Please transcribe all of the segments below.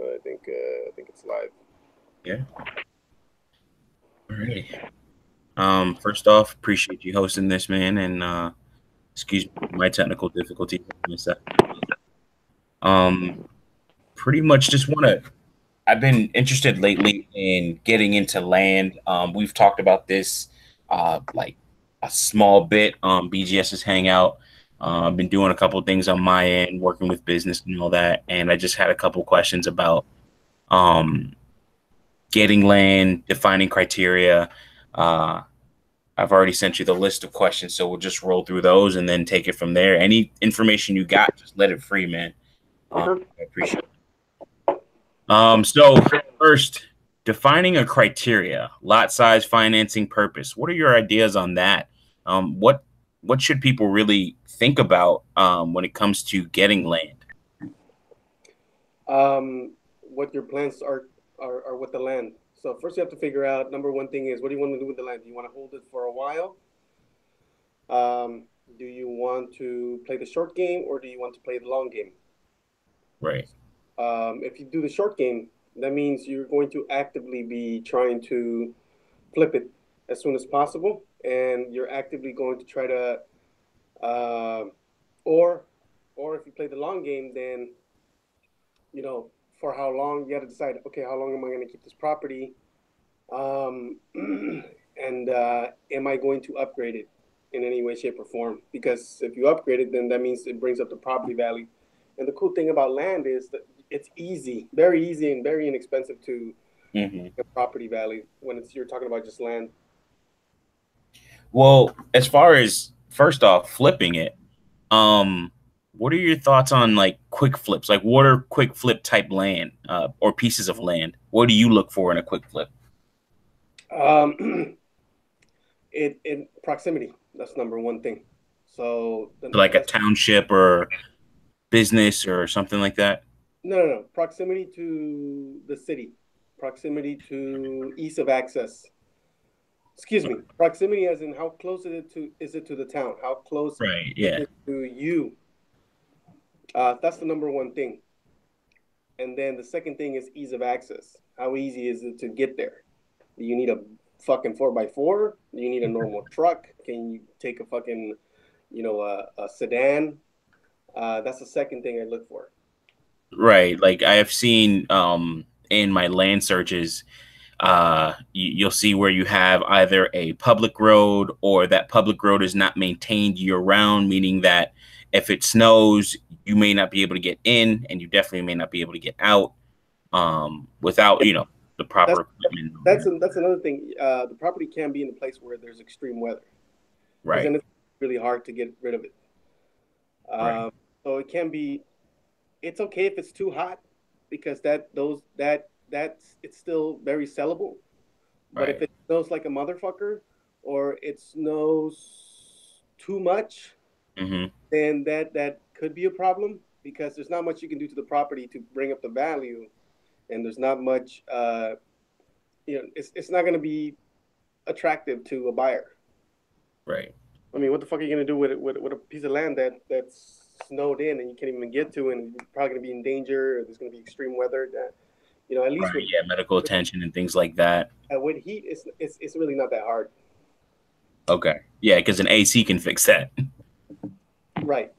I think it's live. Yeah. All right. First off, appreciate you hosting this, man, and excuse my technical difficulties. Um, Pretty much just want to. I've been interested lately in getting into land. We've talked about this, like a small bit on BGS's Hangout. I've been doing a couple of things on my end, working with business and all that, and I just had a couple questions about um getting land, defining criteria. Uh, I've already sent you the list of questions, so we'll just roll through those and then take it from there. Any information you got, just let it free, man. Okay. I appreciate it. So first, defining a criteria, lot size, financing purpose. What are your ideas on that? What should people really think about when it comes to getting land? What your plans are with the land. So first you have to figure out, number one thing is, what do you want to do with the land? Do you want to hold it for a while? Do you want to play the short game or do you want to play the long game? Right. If you do the short game, that means you're going to actively be trying to flip it as soon as possible, and you're actively going to try to, uh, or, or if you play the long game, then you know for how long you got to decide. Okay, how long am I going to keep this property? And am I going to upgrade it in any way, shape, or form? Because if you upgrade it, then that means it brings up the property value. And the cool thing about land is that it's easy, very easy, and very inexpensive to Hmm. get property value when it's you're talking about just land. Well, as far as first off, flipping it, um, what are your thoughts on like quick flips? Like, what are quick flip type land or pieces of land? What do you look for in a quick flip? Um, it in proximity. That's number one thing. So Like a that's township or business or something like that? no proximity to the city, proximity to ease of access. Excuse me, proximity as in how close is it to the town? How close Right. is Yeah. it to you? That's the number one thing. And then the second thing is ease of access. How easy is it to get there? Do you need a fucking 4x4? Do you need a normal truck? Can you take a fucking, a sedan? That's the second thing I look for. Right. Like I have seen in my land searches, you'll see where you have either a public road or that public road is not maintained year round, meaning that if it snows, you may not be able to get in and you definitely may not be able to get out without, the That's proper equipment. that's another thing. The property can be in a place where there's extreme weather, because Right. then it's really hard to get rid of it. Right. Um, so it can be. It's okay if it's too hot, because that's it's still very sellable. But if Right. it snows like a motherfucker, or it snows too much, Hmm. then that could be a problem, because there's not much you can do to the property to bring up the value, and there's not much. It's not going to be attractive to a buyer. Right. I mean, what the fuck are you going to do with a piece of land that's snowed in and you can't even get to, and you're probably going to be in danger, or there's going to be extreme weather? That at least Right. Yeah. Medical attention and things like that. with heat, it's really not that hard. Okay. Yeah. Because an AC can fix that. Right.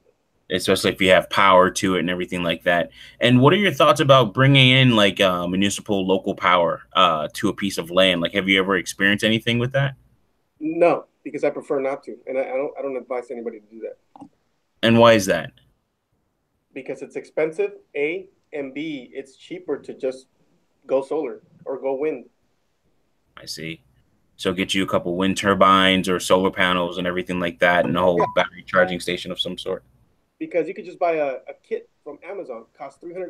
Especially if you have power to it and everything like that. And what are your thoughts about bringing in like municipal local power to a piece of land? Like, have you ever experienced anything with that? No, because I prefer not to, and I don't advise anybody to do that, And why is that? because it's expensive. A and B, it's cheaper to just go solar or go wind, I see. So get you a couple wind turbines or solar panels and everything like that, and a whole battery charging station of some sort. because you could just buy a kit from Amazon, costs $300,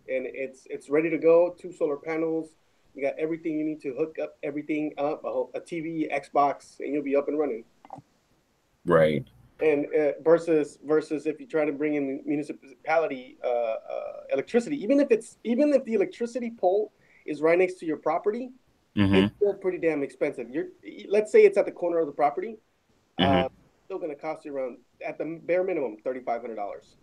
and it's ready to go. Two solar panels, you got everything you need to hook up everything up, a TV, Xbox, and you'll be up and running. Right. And versus if you try to bring in municipality electricity, even if the electricity pole is right next to your property, it's Mm-hmm. still pretty damn expensive. Let's say it's at the corner of the property, Mm-hmm. still going to cost you around, at the bare minimum, $3,500.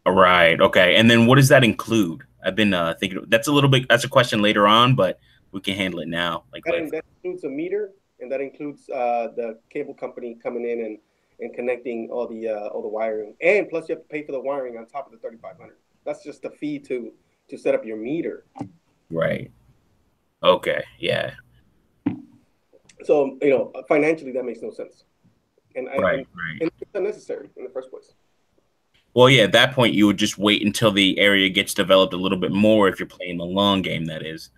Right. Okay. And then what does that include? I've been thinking that's a little bit. That's a question later on, but we can handle it now. Like right. That includes a meter, and that includes the cable company coming in and connecting all the wiring, and plus you have to pay for the wiring on top of the 3,500. That's just the fee to set up your meter. Right. Okay. Yeah. So financially that makes no sense, Right. and it's unnecessary in the first place. Well, yeah, at that point, you would just wait until the area gets developed a little bit more if you're playing the long game, that is.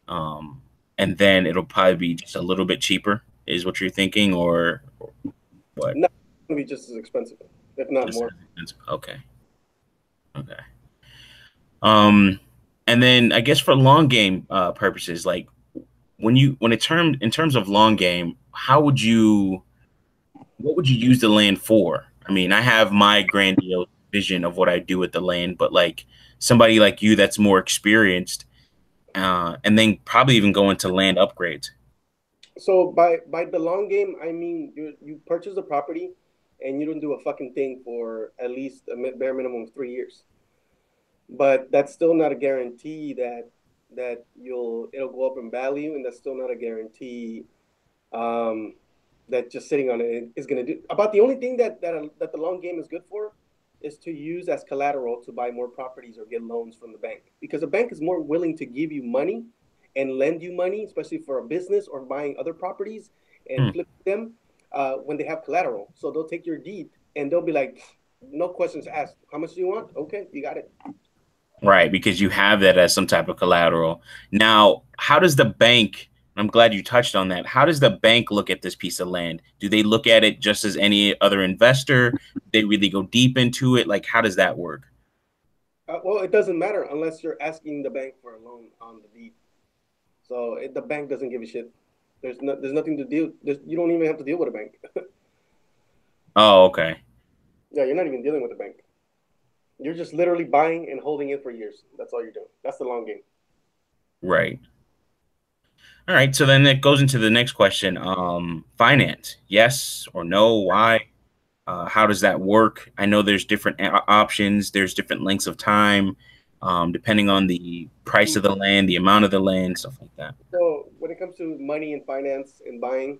Um, and then it'll probably be just a little bit cheaper, is what you're thinking, or what? Not going to be just as expensive, if not Just more. okay. Okay. And then I guess for long game purposes, like when in terms of long game, what would you use the land for? I mean, I have my grandiose vision of what I do with the land, but like somebody like you that's more experienced, and then probably even go into land upgrades. So by the long game, I mean you purchase the property and you don't do a fucking thing for at least a bare minimum of 3 years. But that's still not a guarantee that it'll go up in value, and that's still not a guarantee um, that just sitting on it is going to do. About the only thing that the long game is good for is to use as collateral to buy more properties or get loans from the bank, because a bank is more willing to give you money and lend you money, especially for a business or buying other properties and flip them when they have collateral. So they'll take your deed and they'll be like, no questions asked. How much do you want? Okay, you got it. Right, because you have that as some type of collateral. Now, how does the bank, I'm glad you touched on that. How does the bank look at this piece of land? Do they look at it just as any other investor? Do they really go deep into it? Like, how does that work? Well, it doesn't matter unless you're asking the bank for a loan on the deed. So the bank doesn't give a shit. There's nothing to deal. You don't even have to deal with a bank. Oh, okay. Yeah, you're not even dealing with a bank. You're just literally buying and holding it for years. That's all you're doing. That's the long game. Right. All right. So then it goes into the next question. Finance, yes or no? Why? How does that work? I know there's different options. There's different lengths of time, depending on the price of the land, the amount of the land, stuff like that. So when it comes to money and finance and buying,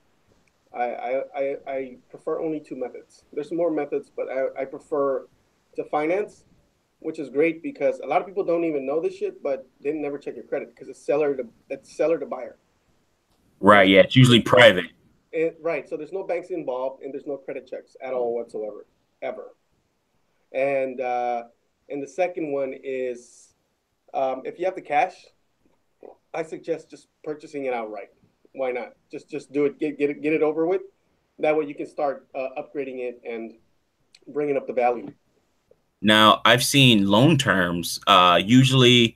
I prefer only two methods. There's more methods, but I prefer to finance, which is great because a lot of people don't even know this shit, but they never check your credit because it's seller to buyer. Right. Yeah. It's usually private. Right. So there's no banks involved and there's no credit checks at all whatsoever, ever. And and the second one is if you have the cash, I suggest just purchasing it outright. Why not? Just do it. Get it over with. That way you can start upgrading it and bringing up the value. Now, I've seen loan terms. Usually,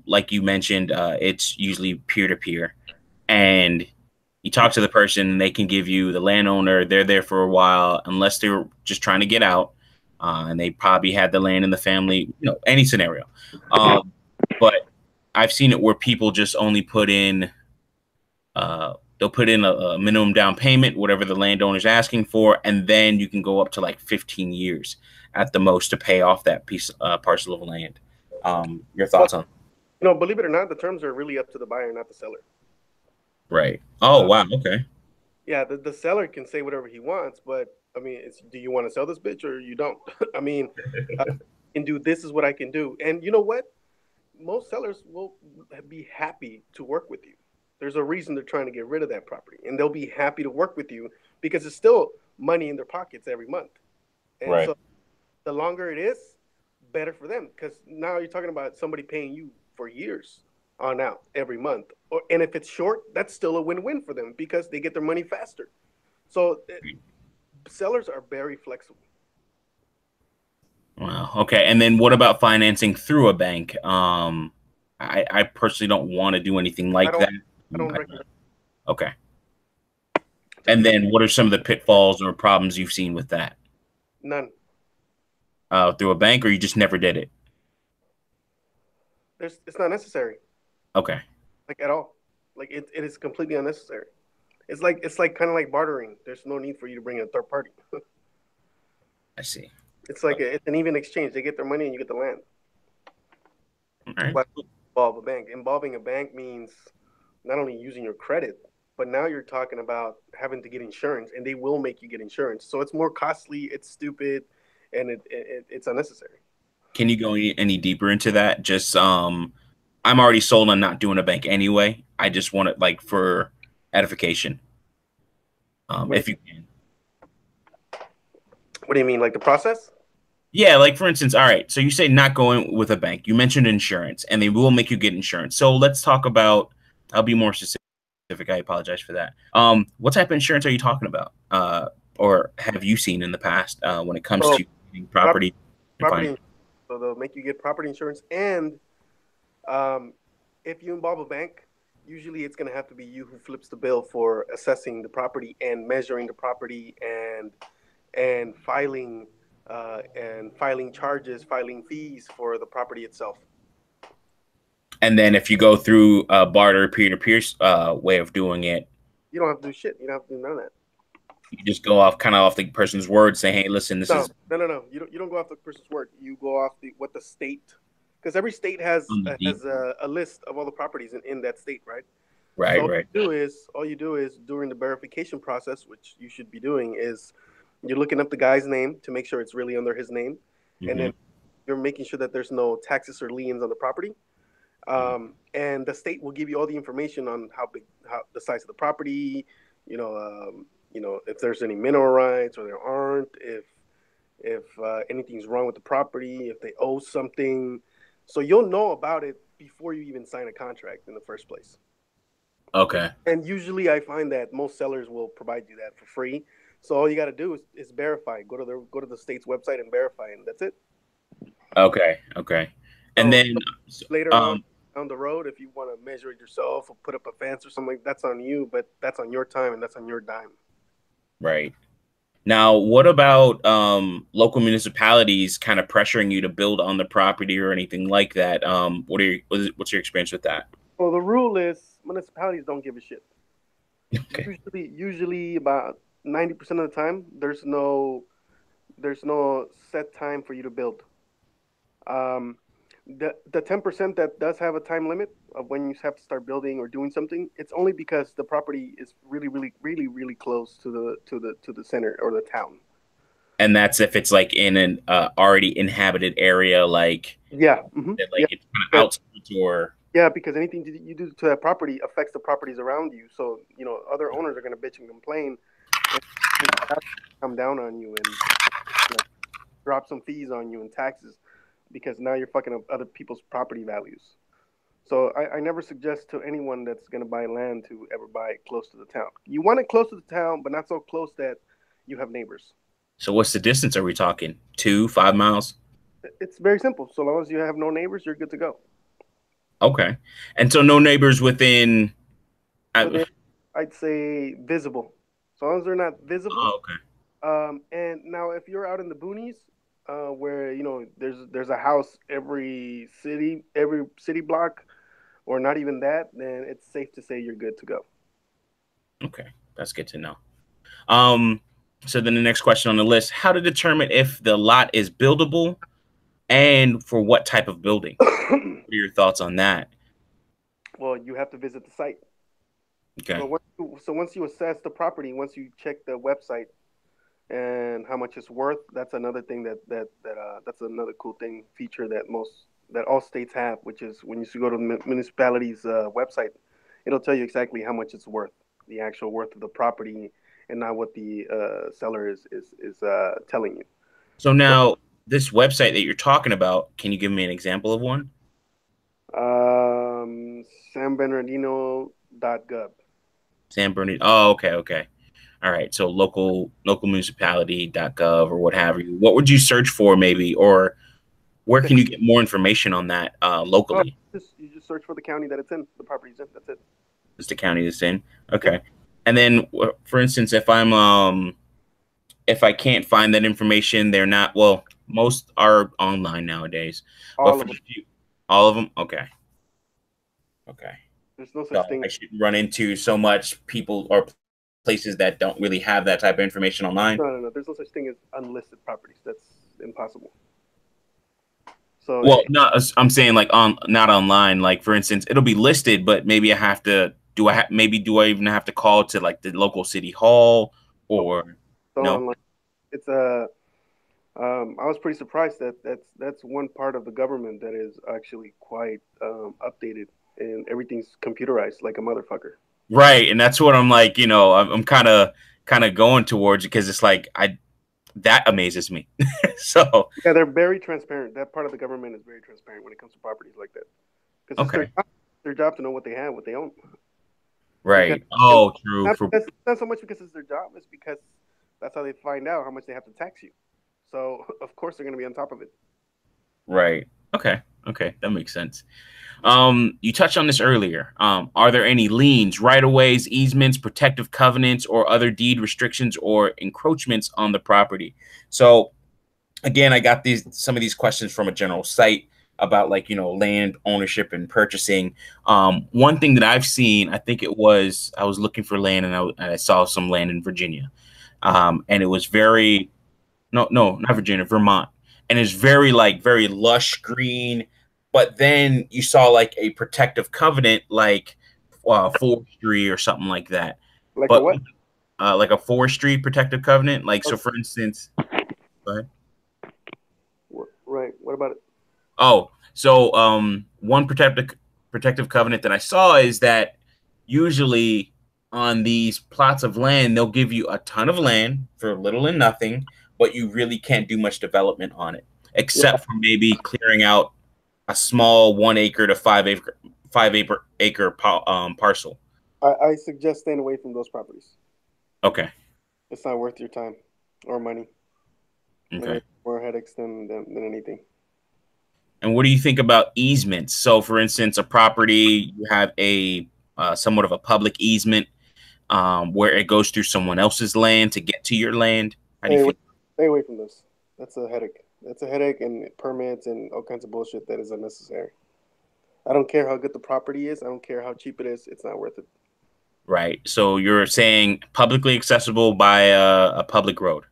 like you mentioned, it's usually peer to peer, and you talk to the person. They can give you the landowner. They're there for a while, unless they're just trying to get out, and they probably had the land in the family. Any scenario. But I've seen it where people just only put in they'll put in a minimum down payment, whatever the landowner's asking for, and then you can go up to like 15 years at the most to pay off that parcel of land. Your thoughts on? Believe it or not, the terms are really up to the buyer, not the seller. Right. Oh, wow. Okay. Yeah, the seller can say whatever he wants, but I mean, do you want to sell this bitch or you don't? I mean, I can do this is what I can do, and you know what? Most sellers will be happy to work with you. There's a reason they're trying to get rid of that property, and they'll be happy to work with you because it's still money in their pockets every month. And right. So the longer it is, better for them because now you're talking about somebody paying you for years on out every month. And if it's short, that's still a win-win for them because they get their money faster. So sellers are very flexible. Wow. Okay. And then what about financing through a bank? I personally don't want to do anything like that. I don't recommend. Okay. And then what are some of the pitfalls or problems you've seen with that? None. Through a bank, or you just never did it? It's not necessary. Okay. Like at all. Like it is completely unnecessary. It's like kind of like bartering. There's no need for you to bring in a third party. I see. It's like it's an even exchange. They get their money and you get the land. All right. Why involve a bank? Involving a bank means not only using your credit, but now you're talking about having to get insurance, and they will make you get insurance. So it's more costly, it's stupid, and it's unnecessary. Can you go any deeper into that? Just I'm already sold on not doing a bank anyway. I just want it like for edification, What do if you can. what do you mean, like the process? Yeah, like for instance, all right. So you say not going with a bank. You mentioned insurance, and they will make you get insurance. So let's talk about. I'll be more specific. I apologize for that. What type of insurance are you talking about? Or have you seen in the past when it comes So to getting property, property and property finance? insurance. So they'll make you get property insurance, and um, if you involve a bank, usually it's going to have to be you who flips the bill for assessing the property and measuring the property and filing charges, filing fees for the property itself. And then if you go through a barter peer-to-peer way of doing it, You don't have to do shit. You don't have to do none of that. you just go off kind of off the person's word, saying, "Hey, listen, this No, is no, no, no. You don't go off the person's word. You go off the what the state, because every state has on the deed." a list of all the properties in that state, right? So Right, right. all you do is during the verification process, which you should be doing, is you're looking up the guy's name to make sure it's really under his name, and Hmm. then you're making sure that there's no taxes or liens on the property. And the state will give you all the information on how big, how the size of the property, if there's any mineral rights or there aren't, if anything's wrong with the property, if they owe something. So you'll know about it before you even sign a contract in the first place. Okay, And usually, I find that most sellers will provide you that for free. So all you got to do is verify. Go to the state's website and verify, and that's it. okay, okay. And So then, later on um, down the road, if you want to measure it yourself or put up a fence or something, that's on you. But that's on your time and that's on your dime. right. Now, what about local municipalities kind of pressuring you to build on the property or anything like that? What's your experience with that? Well, the rule is municipalities don't give a shit. Okay. Usually about 90% of the time, there's no set time for you to build. Um, the 10% that does have a time limit of when you have to start building or doing something, it's only because the property is really, really, really, really close to the center or the town. And that's if it's like in an already inhabited area, Yeah, yeah, like it's kind of because, outskirts or yeah, because anything you do to that property affects the properties around you. So other owners are gonna bitch and complain, and come down on you and drop some fees on you and taxes because now you're fucking up other people's property values. So I never suggest to anyone that's going to buy land to ever buy it close to the town. You want it close to the town, but not so close that you have neighbors. so what's the distance are we talking? 2, 5 miles? It's very simple. So long as you have no neighbors, you're good to go. Okay. And so no neighbors within. Within, I'd say visible. So long as they're not visible. Oh, okay. And now if you're out in the boonies, where there's a house every city block, or not even that, then it's safe to say you're good to go. Okay. That's good to know. Um, so then the next question on the list, how to determine if the lot is buildable and for what type of building? What are your thoughts on that? Well, you have to visit the site. Okay. Once you assess the property, once you check the website and how much it's worth, that's another thing that's another cool thing feature that all states have, which is when you go to the municipality's website, it'll tell you exactly how much it's worth, the actual worth of the property, and not what the seller is telling you. So So, now this website that you're talking about, can you give me an example of one? San Bernardino.gov. San Bernardino. Oh, okay, okay. All right. So local municipality.gov or what have you. What would you search for maybe, or where The, can you get more information on that oh, locally? you just search for the county that it's in, the property's in. That's it. Is the county that's in? Yep, Okay. And then for instance, if I can't find that information, they're not well, most are online nowadays. But all for of them. all of them, okay. Okay. There's no such So thing. I shouldn't run into so much people or places that don't really have that type of information online. No, no, no. There's no such thing as unlisted properties. That's impossible. So Well, not I'm saying like on not online. Like for instance, it'll be listed, but maybe I have to maybe do I even have to call to like the local city hall nope, or so no? online. It's a I was pretty surprised that that's one part of the government that is actually quite updated and everything's computerized like a motherfucker. Right, and that's what I'm like. I'm kind of going towards because it's like I that amazes me. So Yeah, they're very transparent. That part of the government is very transparent when it comes to properties like that because it's okay, their job to know what they have, what they own. Because right. and Oh, true. not For because not so much because it's their job, it's because that's how they find out how much they have to tax you. So of course they're going to be on top of it. right. Okay. Okay, that makes sense. You touched on this earlier. Are there any liens, right-of-ways, easements, protective covenants, or other deed restrictions or encroachments on the property? So again, I got some of these questions from a general site about like, land ownership and purchasing. One thing that I've seen, I think it was I was looking for land and I saw some land in Virginia. And it was very no, not Virginia, Vermont. And it's very like very lush green. But then you saw like a protective covenant, like forestry or something like that. Like a But what? like a forestry protective covenant, like so. Okay. For instance, go ahead. Right. What about it? Oh, so one protective covenant that I saw is that usually on these plots of land, they'll give you a ton of land for little and nothing, but you really can't do much development on it, Yeah, except for maybe clearing out a small 1 acre to 5 acre parcel. I suggest staying away from those properties. Okay. It's not worth your time or money, and Okay. it's more headaches than anything. And what do you think about easements? So, for instance, a property you have a somewhat of a public easement where it goes through someone else's land to get to your land. How do you Stay away, feel? stay away from this. That's a headache. That's a headache and permits and all kinds of bullshit that is unnecessary. I don't care how good the property is. I don't care how cheap it is. It's not worth it. Right. So you're saying publicly accessible by a public road.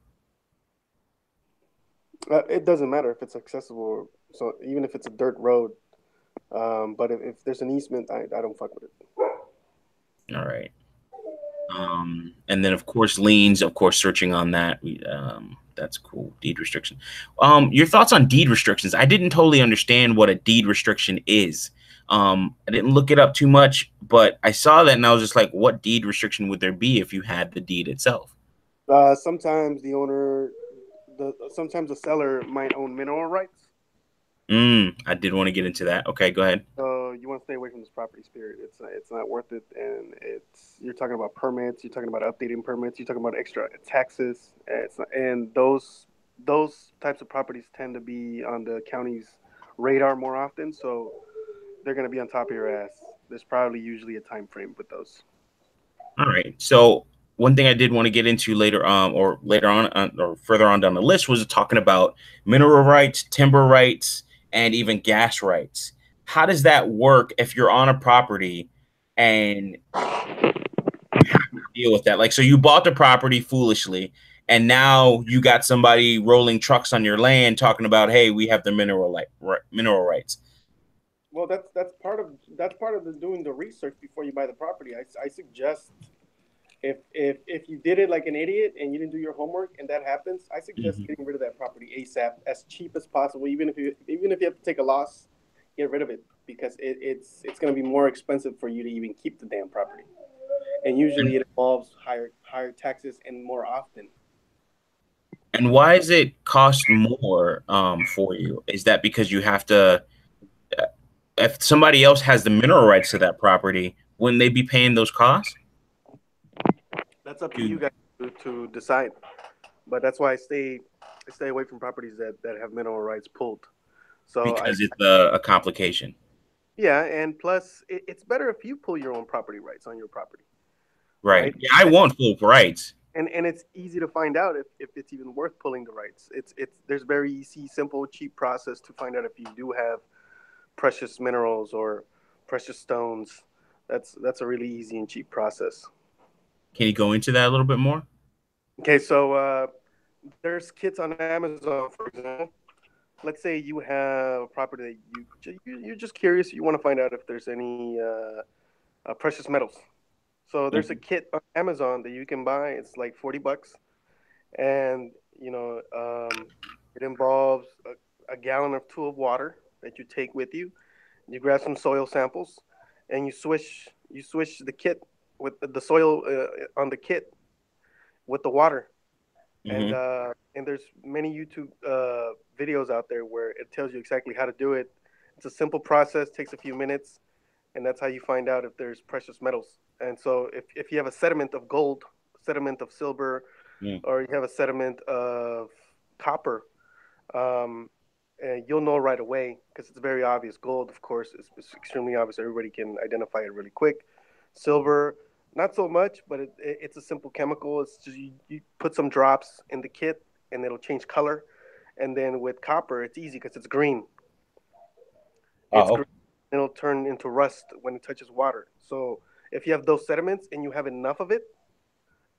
It doesn't matter if it's accessible. So even if it's a dirt road, but if there's an easement, I don't fuck with it. All right. And then of course liens, of course, searching on that. That's cool. Deed restriction. Your thoughts on deed restrictions? I didn't totally understand what a deed restriction is. I didn't look it up too much, but I saw that and I was just like, what deed restriction would there be if you had the deed itself? Sometimes sometimes the seller might own mineral rights. I did want to get into that. Okay, go ahead. So you want to stay away from this property spirit. It's not worth it, and it's you're talking about permits, you're talking about updating permits, you're talking about extra taxes. And those types of properties tend to be on the county's radar more often, so they're going to be on top of your ass. There's probably usually a time frame with those. All right. So one thing I did want to get into later, or later on, or further on down the list, was talking about mineral rights, timber rights, and even gas rights. How does that work if you're on a property and you have to deal with that? Like, so you bought the property foolishly, and now you got somebody rolling trucks on your land talking about, hey, we have the mineral rights. Well, that's part of the doing the research before you buy the property. I suggest if you did it like an idiot and you didn't do your homework and that happens, I suggest Mhm. getting rid of that property ASAP, as cheap as possible. Even if you have to take a loss, get rid of it because it's going to be more expensive for you to even keep the damn property. And usually it involves higher taxes and more often. And why does it cost more for you? Is that because you have to if somebody else has the mineral rights to that property, wouldn't they be paying those costs? That's up to you To guys to decide. But that's why I stay away from properties that have mineral rights pulled. So I because it's a complication, yeah, and plus it's better if you pull your own property rights on your property, right? right? Yeah, I want full rights. And it's easy to find out if it's even worth pulling the rights. It's there's very easy, simple, cheap process to find out if you do have precious minerals or precious stones. That's a really easy and cheap process. Can you go into that a little bit more? Okay, so there's kits on Amazon, for example, let's say you have a property that you're just curious. You want to find out if there's any precious metals. So there's a Mhm. kit on Amazon that you can buy. It's like $40, and it involves a gallon or two of water that you take with you. You grab some soil samples, and you swish the kit with the soil on the kit with the water, Mhm. and there's many YouTube videos out there where it tells you exactly how to do it. It's a simple process, takes a few minutes, and that's how you find out if there's precious metals. And so if you have a sediment of gold, sediment of silver, Mm. or you have a sediment of copper, um, and you'll know right away because it's very obvious. Gold, of course, is extremely obvious. Everybody can identify it really quick. Silver, not so much, but it's a simple chemical. It's just you put some drops in the kit and it'll change color. And then with copper, it's easy because it's green. It's Oh, green. It'll turn into rust when it touches water. So if you have those sediments and you have enough of it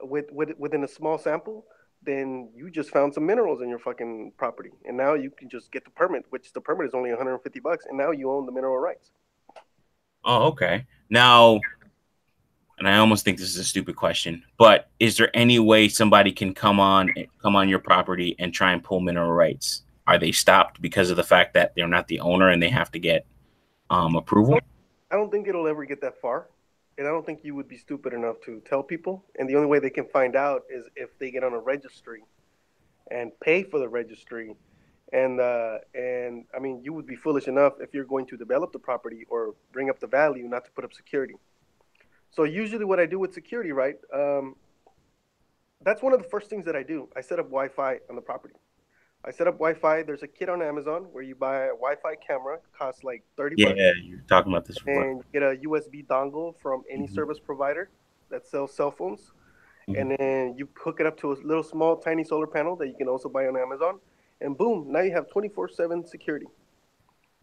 within a small sample, then you just found some minerals in your fucking property, and now you can just get the permit, which the permit is only $150, and now you own the mineral rights. oh, okay. Now, and I almost think this is a stupid question, but is there any way somebody can come on your property and try and pull mineral rights? Are they stopped because of the fact that they're not the owner and they have to get approval? I don't think it'll ever get that far, and I don't think you would be stupid enough to tell people. And the only way they can find out is if they get on a registry and pay for the registry. And I mean, you would be foolish enough if you're going to develop the property or bring up the value not to put up security. So usually, what I do with security, right? That's one of the first things that I do. I set up Wi-Fi on the property. I set up Wi-Fi. There's a kit on Amazon where you buy a Wi-Fi camera, it costs like $30, Yeah, you were talking about this before. and you get a USB dongle from any Mhm. service provider that sells cell phones, Mhm. and then you hook it up to a little small tiny solar panel that you can also buy on Amazon, and boom, now you have 24/7 security.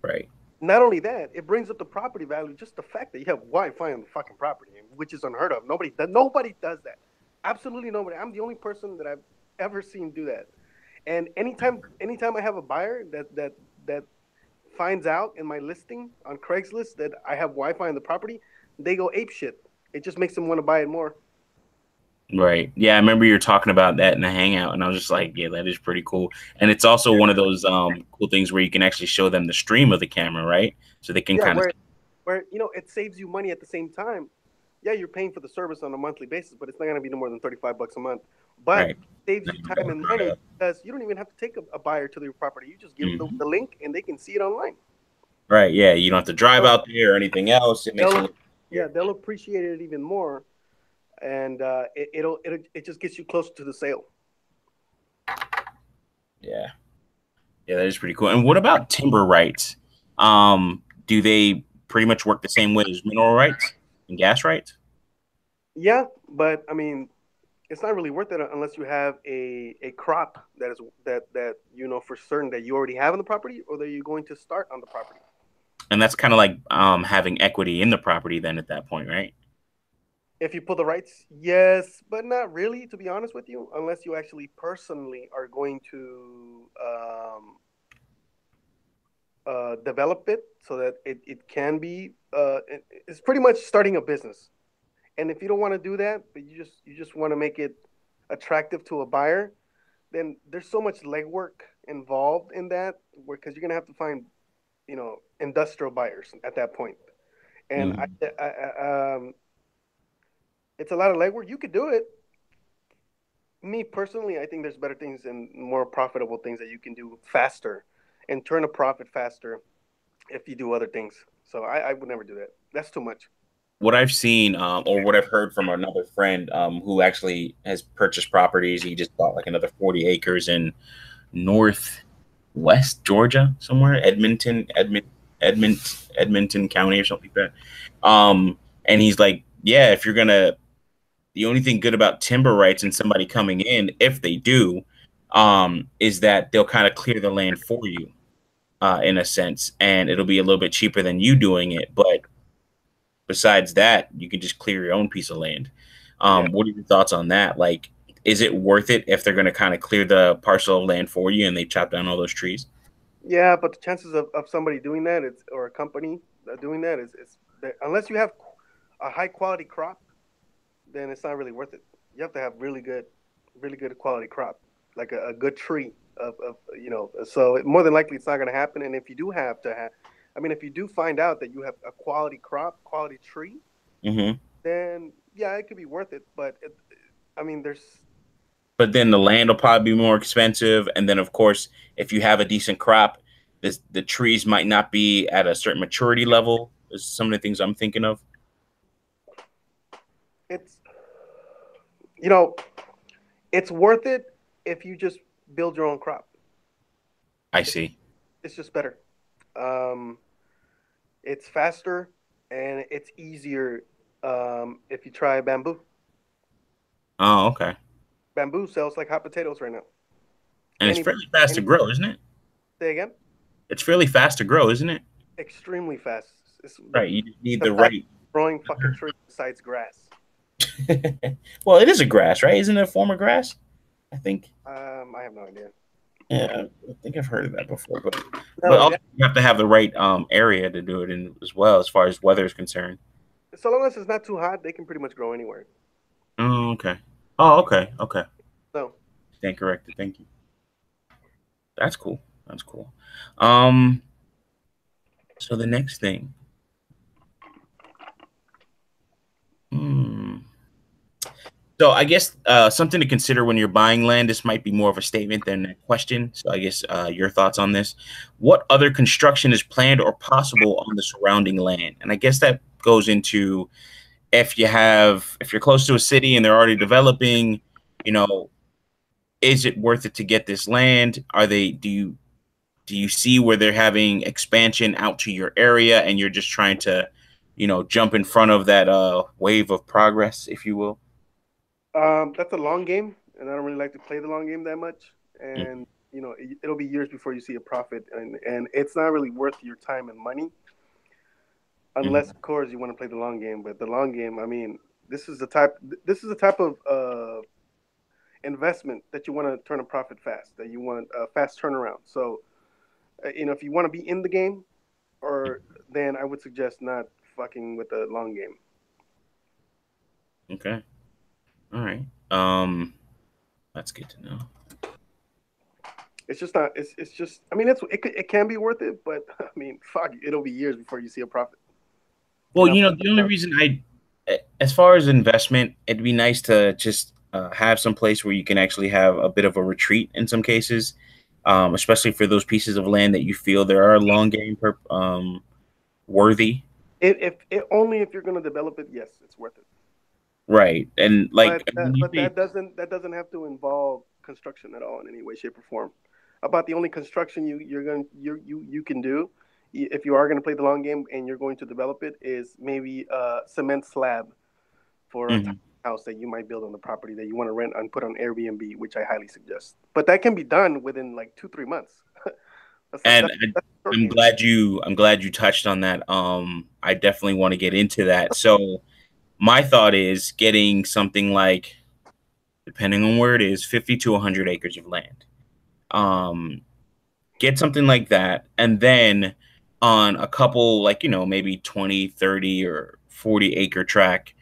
Right. Not only that, it brings up the property value. Just the fact that you have Wi-Fi on the fucking property, which is unheard of. Nobody does that. Absolutely nobody. I'm the only person that I've ever seen do that. And anytime I have a buyer that finds out in my listing on Craigslist that I have Wi-Fi on the property, they go ape shit. It just makes them want to buy it more. Right. Yeah, I remember you were talking about that in the hangout, and I was just like, yeah, that is pretty cool. And it's also one of those cool things where you can actually show them the stream of the camera, right? So they can Yeah, kind of where it saves you money at the same time. Yeah, you're paying for the service on a monthly basis, but it's not going to be no more than $35 a month. But right. it saves you time and money because you don't even have to take a buyer to your property. You just give them Mhm. the link and they can see it online. Right. Yeah, you don't have to drive So out there or anything else. It makes it a they'll little yeah easier. they'll appreciate it even more, and it just gets you closer to the sale. Yeah. Yeah, that is pretty cool. And what about timber rights? Do they pretty much work the same way as mineral rights and gas rights? Yeah, but I mean, it's not really worth it unless you have a crop that you know for certain that you already have on the property or that you're going to start on the property. And that's kind of like having equity in the property then at that point, right? If you pull the rights, yes, but not really, to be honest with you, unless you actually personally are going to develop it so that it can be. It's pretty much starting a business. And if you don't want to do that, but you just want to make it attractive to a buyer, then there's so much legwork involved in that, because you're gonna have to find industrial buyers at that point. And Mhm. it's a lot of legwork. You could do it. Me personally, I think there's better things and more profitable things that you can do faster and turn a profit faster if you do other things. So I would never do that. That's too much. What I've seen, or what I've heard from another friend who actually has purchased properties, he just bought like another 40 acres in northwest Georgia, somewhere, Edmond, Edmonton County or something like that. And he's like, yeah, if you're gonna, the only thing good about timber rights and somebody coming in, if they do, is that they'll kind of clear the land for you, in a sense, and it'll be a little bit cheaper than you doing it, but besides that, you can just clear your own piece of land. Yeah. What are your thoughts on that? Like, is it worth it if they're going to kind of clear the parcel of land for you and they chop down all those trees? Yeah, but the chances of somebody doing that, it's or a company doing that is that unless you have a high quality crop, then it's not really worth it. You have to have really good quality crop, like a good tree of So more than likely, it's not going to happen. And if you do have to have, I mean, if you do find out that you have a quality crop, quality tree, Hmm. then yeah, it could be worth it. I mean, there's But then the land will probably be more expensive, and then of course, if you have a decent crop, the trees might not be at a certain maturity level. Is some of the things I'm thinking of. it's you know it's worth it if you just build your own crop. I It's see. it's just better. Um, it's faster and it's easier if you try bamboo. Oh, okay. Bamboo sells like hot potatoes right now. And it's Any fairly fast to any grow, isn't it? Say again? It's fairly fast to grow, isn't it? Extremely fast. It's Right. You just need the the fastest right. growing fucking tree besides grass. Well, it is a grass, right? Isn't it a form of grass? I think. I have no idea. Yeah, I think I've heard of that before, but No, also you have to have the right area to do it in as well, as far as weather is concerned. so long as it's not too hot, they can pretty much grow anywhere. Oh, okay. Oh, okay. Okay. So Stand corrected. Thank you. That's cool. That's cool. Um, so the next thing. Hmm. So I guess something to consider when you're buying land. This might be more of a statement than a question. So I guess your thoughts on this. What other construction is planned or possible on the surrounding land? And I guess that goes into if you're close to a city and they're already developing, you know, is it worth it to get this land? Are they do you see where they're having expansion out to your area and you're just trying to, jump in front of that wave of progress, if you will? that's a long game, and I don't really like to play the long game that much. Mm. And it'll be years before you see a profit, and it's not really worth your time and money unless, Mhm. of course, you want to play the long game. But the long game, I mean, this is the type this is the type of investment that you want to turn a profit fast, that you want a fast turnaround. So, if you want to be in the game, or then I would suggest not fucking with the long game. Okay. All right. That's good to know. It's just not. It's just. I mean, it can be worth it, but I mean, fuck, it'll be years before you see a profit. Well, the only Uh, reason as far as investment, it'd be nice to just have some place where you can actually have a bit of a retreat in some cases, especially for those pieces of land that you feel there are long game worthy. if only if you're going to develop it, yes, it's worth it. Right. And like when you But say, that doesn't have to involve construction at all in any way, shape, or form. About the only construction you can do if you are going to play the long game and you're going to develop it is maybe a cement slab for a tiny Mhm. house that you might build on the property that you want to rent and put on Airbnb, which I highly suggest. But that can be done within like 3 months. And That's a short I'm game. glad you touched on that. I definitely want to get into that. So my thought is getting something like, depending on where it is, 50 to 100 acres of land. Um, get something like that, and then on a couple, like, maybe 20, 30, or 40 acre track,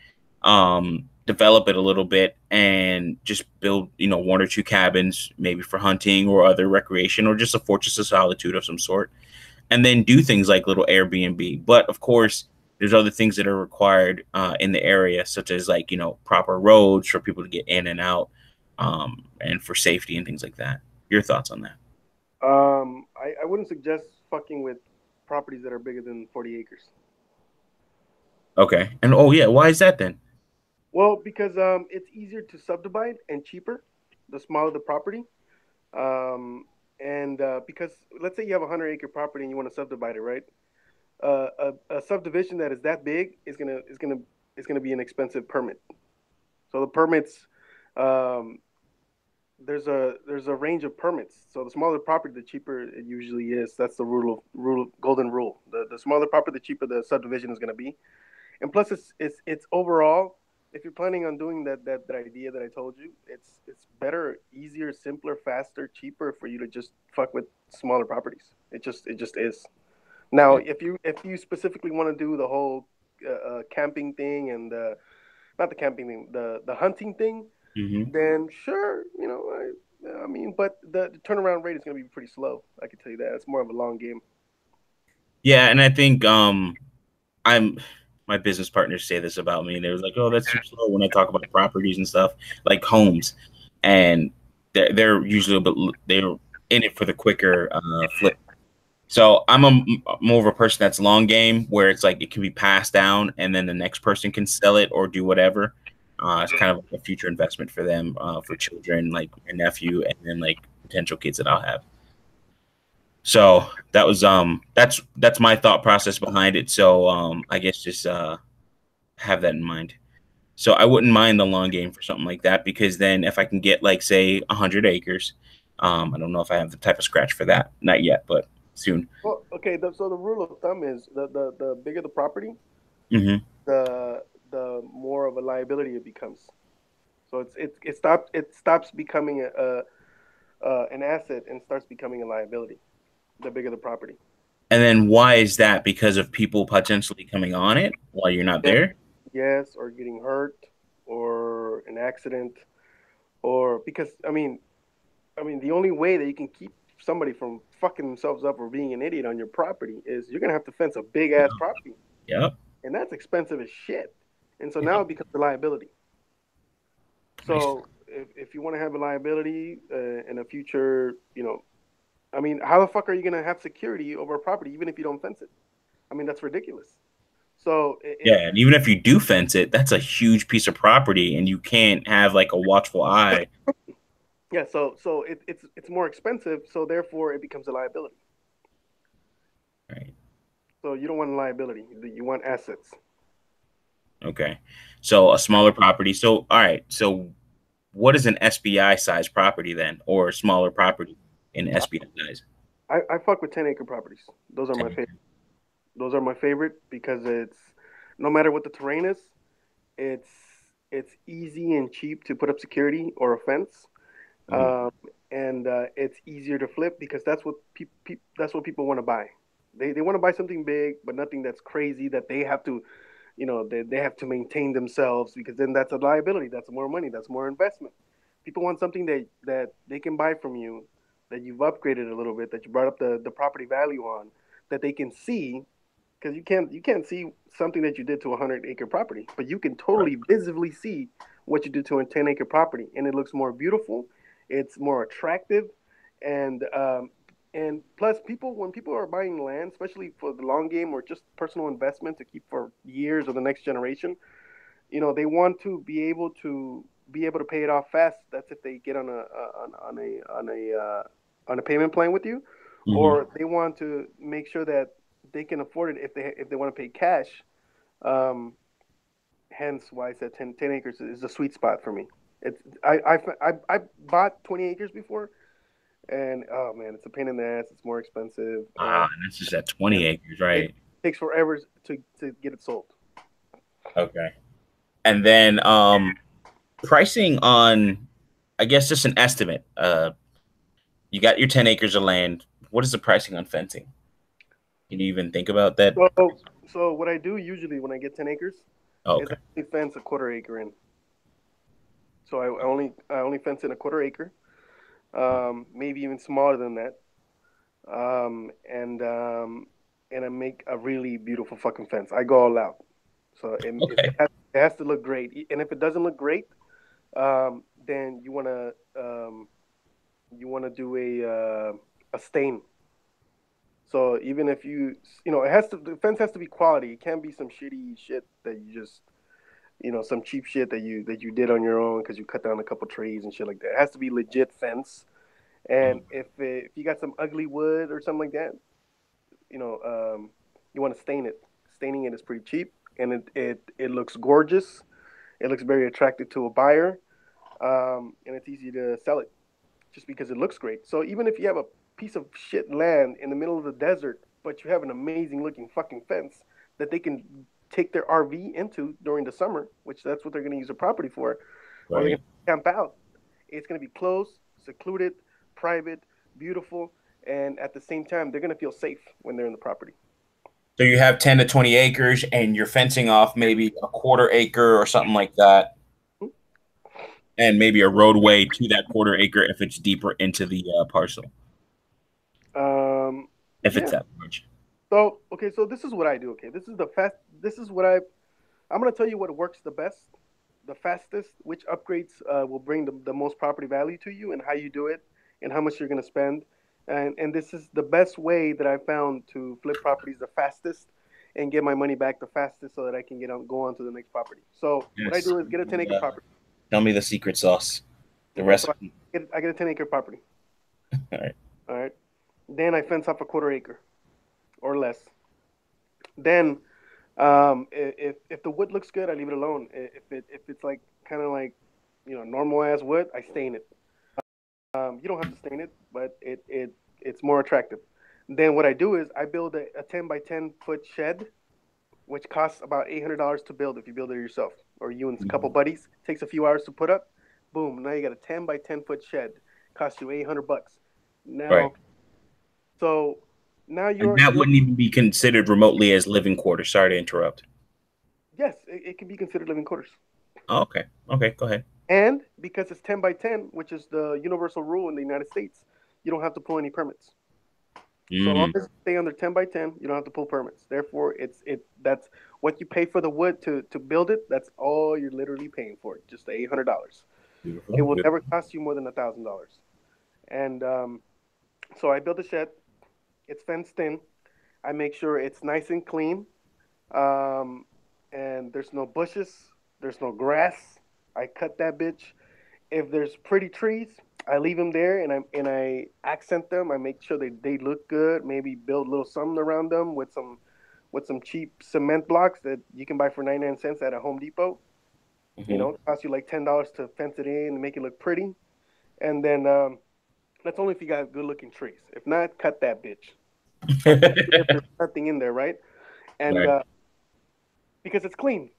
develop it a little bit and just build, one or two cabins, maybe for hunting or other recreation, or just a fortress of solitude of some sort, and then do things like little Airbnb. But of course, there's other things that are required in the area, such as, like, proper roads for people to get in and out, and for safety and things like that. Your thoughts on that? I wouldn't suggest fucking with properties that are bigger than 40 acres. Okay. And oh yeah, why is that then? Well, because it's easier to subdivide and cheaper the smaller the property. Um, and because let's say you have a 100-acre property and you want to subdivide it, right? A subdivision that is that big is gonna be an expensive permit. So the permits, um, there's a range of permits. So the smaller the property, the cheaper it usually is. That's the golden rule. The smaller property, the cheaper the subdivision is gonna be. And plus, it's overall. if you're planning on doing that idea that I told you, it's better, easier, simpler, faster, cheaper for you to just fuck with smaller properties. It just is. Now, Yeah. if you specifically want to do the whole camping thing and not the camping thing, the hunting thing, Hmm. then sure, I mean, but the turnaround rate is going to be pretty slow. I can tell you that. It's more of a long game. Yeah, and I think I'm my business partners say this about me. They was like, "Oh, that's too slow." When I talk about properties and stuff, like homes, and they're usually they're in it for the quicker flip. So I'm more of a person that's long game, where it's like it can be passed down, and then the next person can sell it or do whatever. It's kind of like a future investment for them, for children, like my nephew, and then like potential kids that I'll have. So that's my thought process behind it. So I guess just have that in mind. So I wouldn't mind the long game for something like that, because then if I can get like say 100 acres, I don't know if I have the type of scratch for that, not yet, but soon. Well, okay. So the rule of thumb is the bigger the property, Hmm. the the more of a liability it becomes. So it stops becoming an asset and starts becoming a liability. The bigger the property. And then why is that? Because of people potentially coming on it while you're not Yes, there? yes, or getting hurt, or an accident, or because I mean, the only way that you can keep somebody from fucking themselves up or being an idiot on your property is you're gonna have to fence a big Yeah. ass property, Yep. and that's expensive as shit. And so now Yep. it becomes a liability. I see. So if you want to have a liability in a future, I mean, how the fuck are you gonna have security over a property even if you don't fence it? I mean, that's ridiculous. So Yeah, and even if you do fence it, that's a huge piece of property, and you can't have like a watchful eye. yeah, so it's more expensive, so therefore it becomes a liability. Right. So you don't want a liability, you want assets. Okay. So a smaller property. So all right. So what is an SPI size property then, or a smaller property in SPI size? I fuck with 10-acre properties. Those are my 10. favorite. Those are my favorite because it's no matter what the terrain is, it's it's easy and cheap to put up security or a fence, Mhm. um, and it's easier to flip because that's what people want to buy. They want to buy something big, but nothing that's crazy that they have to, they have to maintain themselves because then that's a liability. That's more money. That's more investment. People want something that they can buy from you, that you've upgraded a little bit, that you brought up the property value on, that they can see because you can't see something that you did to a 100-acre property, but you can Right. totally visibly see what you did to a 10-acre property, and it looks more beautiful, it's more attractive, and plus people when people are buying land, especially for the long game or just personal investment to keep for years or the next generation, they want to be able to pay it off fast. That's if they get on a payment plan with you, Hmm. or they want to make sure that they can afford it if they want to pay cash. Um, Hence why I said 10 acres is a sweet spot for me. It's I bought 20 acres before, and oh man, it's a pain in the ass. It's more expensive, Ah, and that's just at 20 and acres, it right? takes forever to get it sold. Okay. And then pricing on, I guess just an estimate. You got your 10 acres of land. What is the pricing on fencing? Can you even think about that? So what I do usually when I get 10 acres Oh, is okay. I only fence a quarter acre in. So I only fence in a quarter acre, maybe even smaller than that, um, and um, and I make a really beautiful fucking fence. I go all out. So Okay. it has to look great, and if it doesn't look great, then you wanna do a stain. So even if the fence has to be quality. It can't be some shitty shit that you just some cheap shit that you did on your own because you cut down a couple trees and shit like that. It has to be legit fence. And if you got some ugly wood or something like that, you know, you want to stain it. Staining it is pretty cheap, and it looks gorgeous. It looks very attractive to a buyer, and it's easy to sell it just because it looks great. So even if you have a piece of shit land in the middle of the desert, but you have an amazing looking fucking fence that they can take their RV into during the summer, which that's what they're going to use the property for, or they're going Right. to camp out. It's going to be closed, secluded, private, beautiful, and at the same time, they're going to feel safe when they're in the property. So you have 10 to 20 acres and you're fencing off maybe a quarter acre or something like that, and maybe a roadway to that quarter acre if it's deeper into the parcel, if it's Yeah. that large. So okay, so this is what I do. Okay, this is the fast. This is what I'm going to tell you what works the best, the fastest, which upgrades will bring the most property value to you, and how you do it, and how much you're going to spend. And this is the best way that I found to flip properties the fastest and get my money back the fastest so that I can go on to the next property. So what I Yes. do is get a 10-acre property. Tell me the secret sauce, the Okay, so recipe. I get a 10-acre property. All right. All right. Then I fence off a quarter acre or less. Then if the wood looks good, I leave it alone. If it's like kind of like normal ass wood, I stain it. You don't have to stain it, but it's more attractive. Then what I do is I build a 10 by 10 foot shed, which costs about $800 to build if you build it yourself or you and a couple buddies. Takes a few hours to put up. Boom! Now you got a 10 by 10 foot shed. Costs you $800. Right. Now, so now And you're that you're wouldn't even be considered remotely as living quarters. Sorry to interrupt. yes, it can be considered living quarters. Oh, okay. Okay. Go ahead. And because it's 10 by 10, which is the universal rule in the United States, you don't have to pull any permits. So long Mm, as you stay under 10 by 10, you don't have to pull permits. Therefore, that's what you pay for the wood to build it. That's all you're literally paying for it, just the $800. beautiful. It will Beautiful. never cost you more than $1,000. And so I build a shed. It's fenced in. I make sure it's nice and clean. Um, and there's no bushes. There's no grass. I cut that bitch. If there's pretty trees, I leave them there and I accent them. I make sure they look good. Maybe build a little something around them with some cheap cement blocks that you can buy for 99 cents at a Home Depot. Hmm. It costs you like $10 to fence it in and make it look pretty. And then that's only if you got good looking trees. If not, cut that bitch. Cut that shit if there's nothing in there, right? And Right. because it's clean,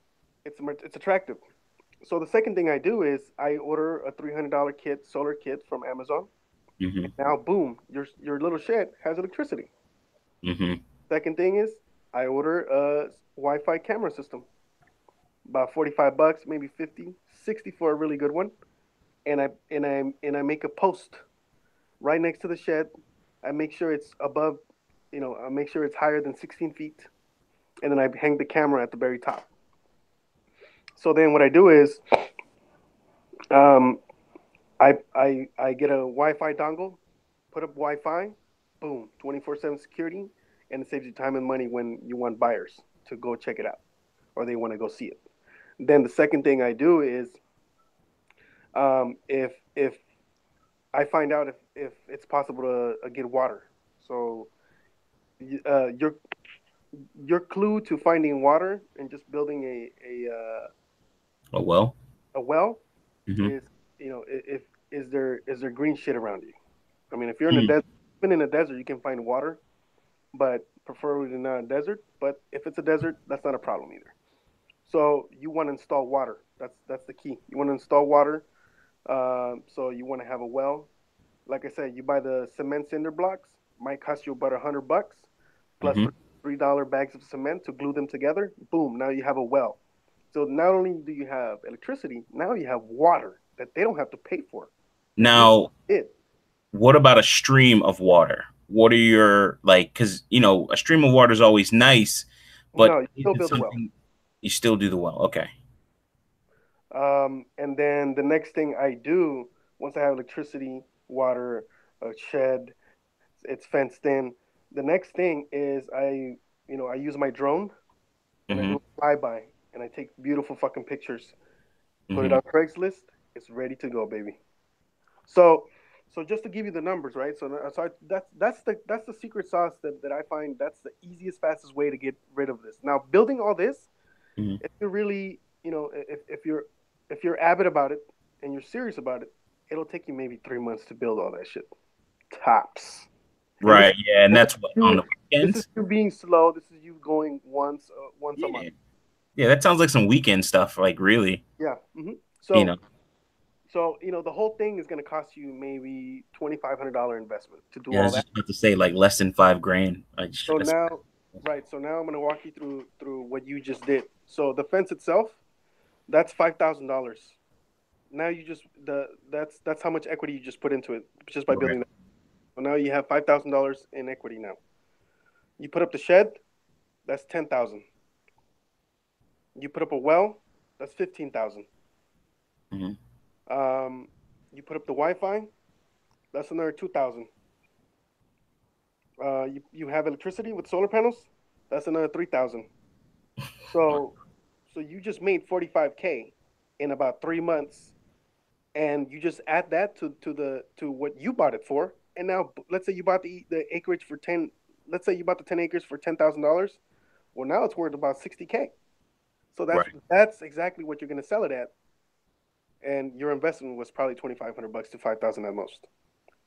it's attractive. So the second thing I do is I order a $300 kit, solar kit from Amazon. Hmm. Now, boom, your little shed has electricity. Hmm. Second thing is I order a Wi-Fi camera system, about $45, maybe 50, 60 for a really good one. And I make a post right next to the shed. I make sure it's above, I make sure it's higher than 16 feet, and then I hang the camera at the very top. So then what I do is um, I get a Wi-Fi dongle, put up Wi-Fi, boom, 24/7 security, and it saves you time and money when you want buyers to go check it out or they want to go see it. Then the second thing I do is if I find out if it's possible to get water. So your clue to finding water and just building Oh well. a well Hmm. is if is there green shit around you. I mean, if you're in a Mm. desert, even in a desert, you can find water, but preferably not a desert. But if it's a desert, that's not a problem either. So you want to install water. That's the key. You want to install water. So you want to have a well. Like I said, you buy the cement cinder blocks. Might cost you about $100 plus Hmm. $3 bags of cement to glue them together. Boom! Now you have a well. So not only do you have electricity, now you have water that they don't have to pay for. If you Now, it, what about a stream of water? What are your like? Because a stream of water is always nice, but no, you is still it build a well. something you still do the well? Okay. And then the next thing I do, once I have electricity, water, a shed, it's fenced in. The next thing is I use my drone and I do Hmm. a flyby and I take beautiful fucking pictures. Put it Hmm. on Craigslist. It's ready to go, baby. So, so just to give you the numbers, right? So that's the secret sauce that I find that's the easiest, fastest way to get rid of this. Now, building all this, Hmm. if you're really, if you're avid about it and you're serious about it, it'll take you maybe 3 months to build all that shit. Tops. And Right. Yeah, and this is that's what on you the this is weekends. you being slow. This is you going once a Yeah. month. Yeah, that sounds like some weekend stuff. Like really, Yeah. you know. So the whole thing is going to cost you maybe $2,500 investment to do Yeah, I all was that. just about to say like less than 5 grand. Like, So now, right? So now I'm going to walk you through what you just did. So the fence itself, that's $5,000. Now you just that's how much equity you just put into it just by right. building that. So now you have $5,000 in equity. Now you put up the shed, that's 10,000. You put up a well, that's 15,000. Hmm. Um, you put up the Wi-Fi, that's another 2,000. You have electricity with solar panels, that's another 3,000. So you just made 45K in about 3 months, and you just add that to what you bought it for. And now let's say you bought the acreage for 10. Let's say you bought the 10 acres for $10,000. Well, now it's worth about 60K. So Right. that's exactly what you're going to sell it at, and your investment was probably 2,500 bucks to 5,000 at most.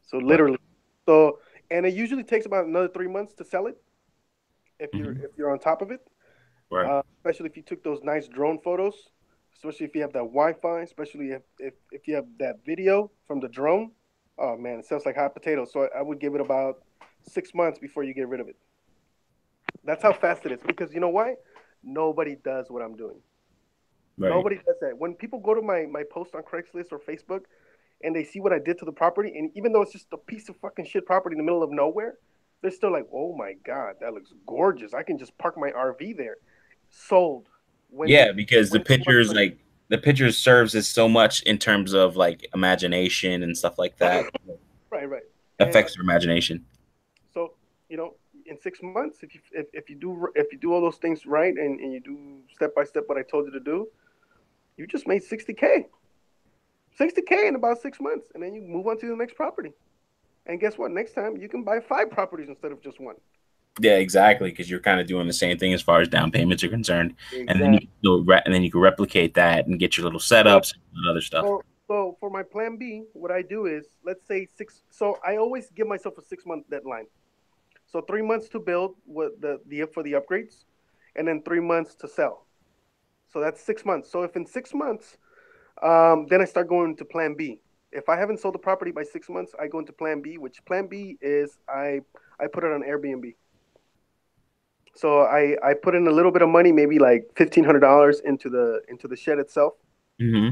So Right. literally, so and it usually takes about another 3 months to sell it if you're Hmm. if you're on top of it. Right. Especially if you took those nice drone photos, especially if you have that Wi-Fi, especially if you have that video from the drone. Oh man, it sounds like hot potatoes. So I would give it about 6 months before you get rid of it. That's how fast it is. Because you know why? Nobody does what I'm doing. Right. Nobody does that. When people go to my post on Craigslist or Facebook and they see what I did to the property, and even though it's just a piece of fucking shit property in the middle of nowhere, they're still like, "Oh my god, that looks gorgeous. I can just park my RV there." Sold Yeah, because when 2 months later. the pictures serves as so much in terms of like imagination and stuff like that. Right, right. And Affects your imagination. so in 6 months, if you do all those things right, and you do step by step what I told you to do, you just made 60K in about 6 months, and then you move on to the next property. And guess what? Next time you can buy 5 properties instead of just one. Yeah, exactly. Because you're kind of doing the same thing as far as down payments are concerned, and then you Exactly. can and then you can replicate that and get your little So setups and other stuff. so for my plan B, what I do is, let's say six. So I always give myself a 6 month deadline. So 3 months to build what the for the upgrades, and then 3 months to sell. So that's 6 months. So if in 6 months, then I start going to Plan B. If I haven't sold the property by 6 months, I go into Plan B, which Plan B is I put it on Airbnb. So I put in a little bit of money, maybe like $1,500 into the shed itself. Hmm.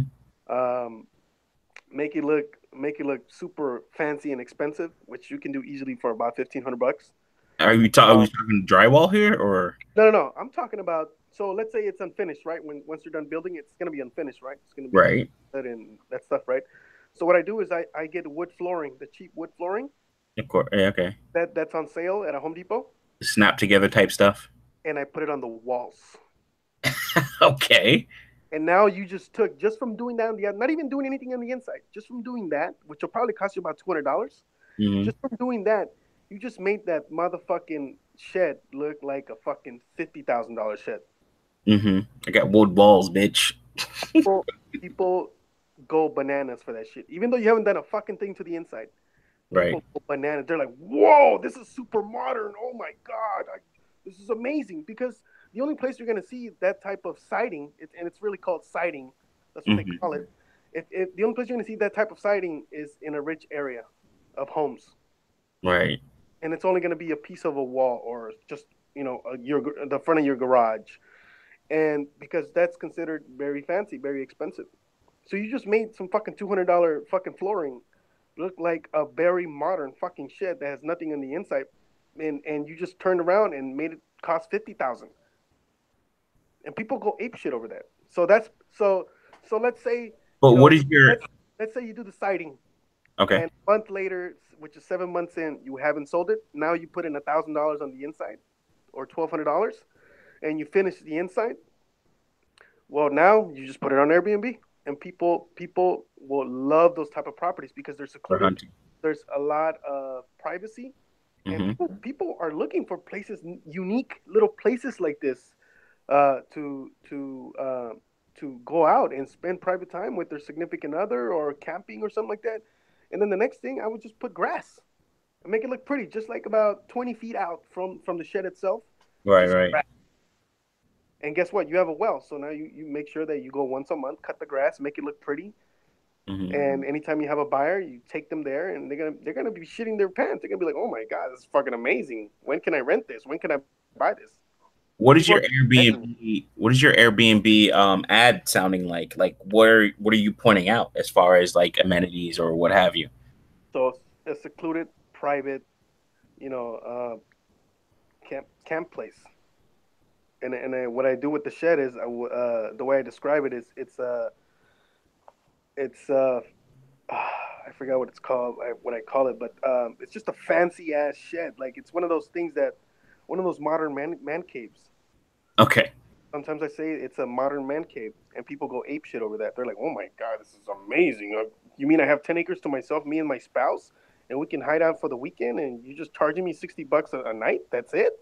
Um, make it look super fancy and expensive, which you can do easily for about 1,500 bucks. Are Um, we talking drywall here or no. I'm talking about. So let's say it's unfinished, right? Once you're done building, it's gonna be unfinished, right? It's gonna be right? and that stuff, right? So what I do is I get wood flooring, the cheap wood flooring Of course. Yeah, okay. that's on sale at a Home Depot, Snap together type stuff. and I put it on the walls. Okay. And now you just from doing that not even doing anything on the inside, just from doing that, which will probably cost you about $200. Hmm. Just from doing that, you just made that motherfucking shed look like a fucking $50,000 shed. Hmm. I got wood walls, bitch. People, people go bananas for that shit. Even though you haven't done a fucking thing to the inside, Right. people go bananas. They're like, "Whoa, this is super modern. Oh my god, this is amazing." Because the only place you're gonna see that type of siding, and it's really called siding. That's what they Hmm. call it. If the only place you're gonna see that type of siding is in a rich area of homes, Right. and it's only gonna be a piece of a wall or just the front of your garage, and because that's considered very fancy, very expensive. So you just made some fucking $200 fucking flooring look like a very modern fucking shed that has nothing on the inside, and you just turned around and made it cost 50,000, and people go ape shit over that. So that's so let's say But you what know is your let's say you do the siding, okay? and a month later, which is 7 months in, you haven't sold it. Now you put in $1,000 on the inside or $1,200, and you finish the inside. Well, now you just put it on Airbnb, and people will love those type of properties because they're For secluded. hunting. There's a lot of privacy, and Hmm. people are looking for places, unique little places like this, to go out and spend private time with their significant other or camping or something like that. And then the next thing, I would just put grass and make it look pretty, just like about 20 feet out from the shed itself, Right. just Right. grass. And guess what? You have a well, so now you make sure that you go once a month, cut the grass, make it look pretty, Hmm. and anytime you have a buyer, you take them there, and they're gonna be shitting their pants. They're gonna be like, "Oh my god, this is fucking amazing! When can I rent this? When can I buy this?" What is People your are begging me. Airbnb? What is your Airbnb ad sounding like? Like, what are you pointing out as far as like amenities or what have you? So it's a secluded, private, you know, camp place. And what I do with the shed is, the way I describe it is, it's I forgot what it's called, what I call it, but it's just a fancy ass shed. Like it's one of those things that, one of those modern man caves. Okay. Sometimes I say it's a modern man cave, and people go ape shit over that. They're like, "Oh my god, this is amazing! You mean I have 10 acres to myself, me and my spouse, and we can hide out for the weekend, and you're just charging me $60 a night? That's it?"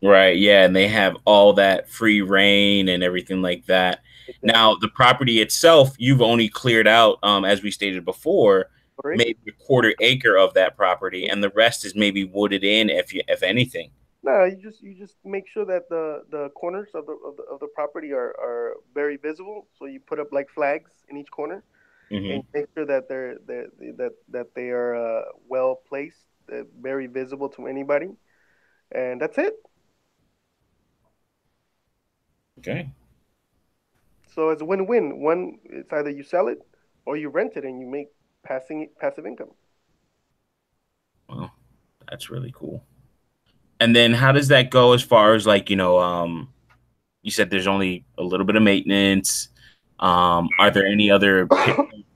Right. Yeah, and they have all that free reign and everything like that. Now, Exactly. the property itself, you've only cleared out, as we stated before, 4 acres. maybe a quarter acre of that property, and the rest is maybe wooded in, if anything. No, you just make sure that the corners of the property are very visible. So you put up like flags in each corner, and Hmm. make sure that they are well placed, very visible to anybody, and that's it. Okay. So it's a win-win. One, it's either you sell it or you rent it and you make passive income. Well, that's really cool. And then how does that go as far as like, you said there's only a little bit of maintenance. Are there any other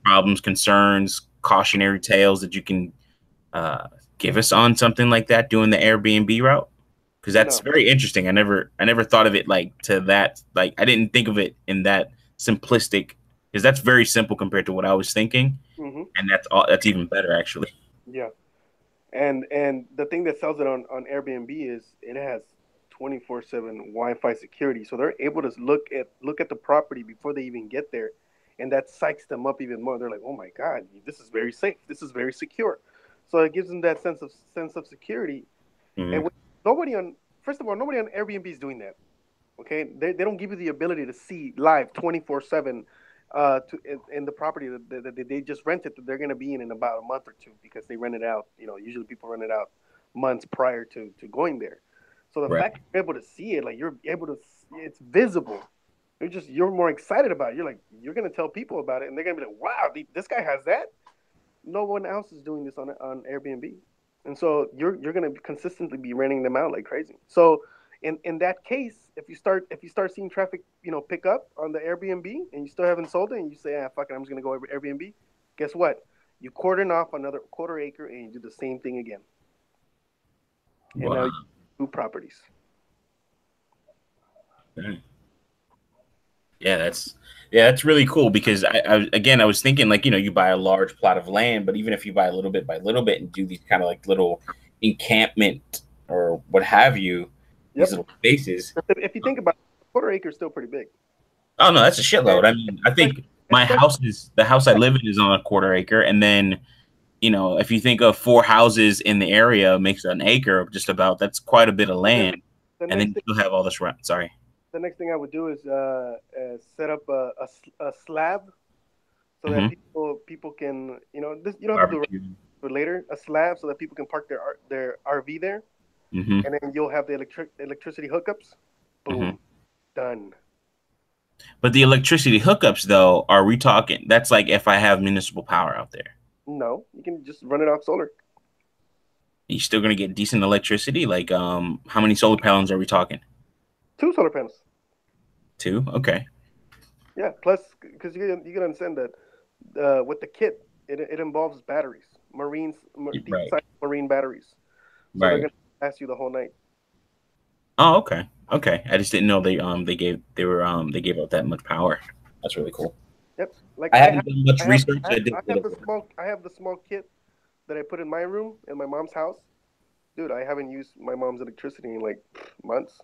problems, concerns, cautionary tales that you can uh, give us on something like that doing the Airbnb route? Because that's No. very interesting. I never thought of it like to that. Like I didn't think of it in that simplistic. Because that's very simple compared to what I was thinking, Hmm. and that's all. That's even better actually. Yeah. And the thing that sells it on Airbnb is it has 24/7 Wi-Fi security, so they're able to look at the property before they even get there, and that psychs them up even more. They're like, "Oh my god, this is very safe. This is very secure." So it gives them that sense of security. And Mhm. nobody on first of all, nobody on Airbnb is doing that. Okay, they don't give you the ability to see live 24/7 in the property that they just rented that they're going to be in about a month or two because they rent it out. Usually people rent it out months prior to going there. So the Right. fact you're able to see it, like you're able to, it's visible. You're more excited about it. You're going to tell people about it, and they're going to be like, "Wow, this guy has that." No one else is doing this on Airbnb, and so you're going to consistently be renting them out like crazy. So in that case, if you start seeing traffic, pick up on the Airbnb, and you still haven't sold it, and you say, "Ah, fuck it, I'm just going to go over Airbnb." Guess what? You cordon off another quarter acre, and you do the same thing again, and now you Wow. have two properties. Okay. Yeah, that's really cool because I was thinking like you buy a large plot of land, but even if you buy a little bit by little bit and do these kind of like little encampment or what have you, these Yep. little spaces. If you think about it, a quarter acre is still pretty big, Oh no, that's a and shitload. I mean, I especially think my especially house is the house I live in is on a quarter acre, and then if you think of four houses in the area makes an acre, just about that's quite a bit of the, land, the and then next you thing. still have all this rent. Sorry, The next thing I would do is set up a slab so that hmm people can, this, you don't have to do it barbecue. later, a slab so that people can park their RV there, Hmm. and then you'll have the electricity hookups. Hmm. Boom, done. But the electricity hookups, though, are we talking? That's like if I have municipal power out there. No, you can just run it off solar. You still gonna get decent electricity? Like, how many solar panels are we talking? Two solar panels. Two? Okay. Yeah, plus because you can understand that with the kit, it involves batteries, decent Right. sized marine batteries, so they're Right. gonna last you the whole night. Oh, okay. Okay. I just didn't know they gave out that much power. That's really cool. Yep. Like I I have, haven't done much I have, research. I I have, did I a have little the small, I have the small kit that I put in my room in my mom's house. Dude, I haven't used my mom's electricity in like months.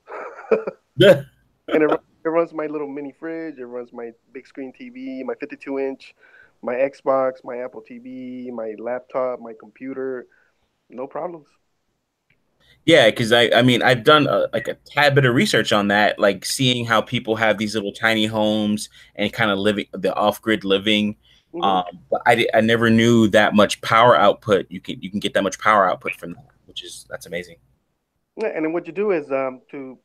bit. And it runs my little mini fridge. It runs my big screen TV, my 52-inch, my Xbox, my Apple TV, my laptop, my computer. No problems. Yeah, because I mean I've done like a tad bit of research on that, like seeing how people have these little tiny homes and kind of living the off grid living. Hmm. But I never knew that much power output. You can get that much power output from that, which is that's amazing. Yeah, and then what you do is to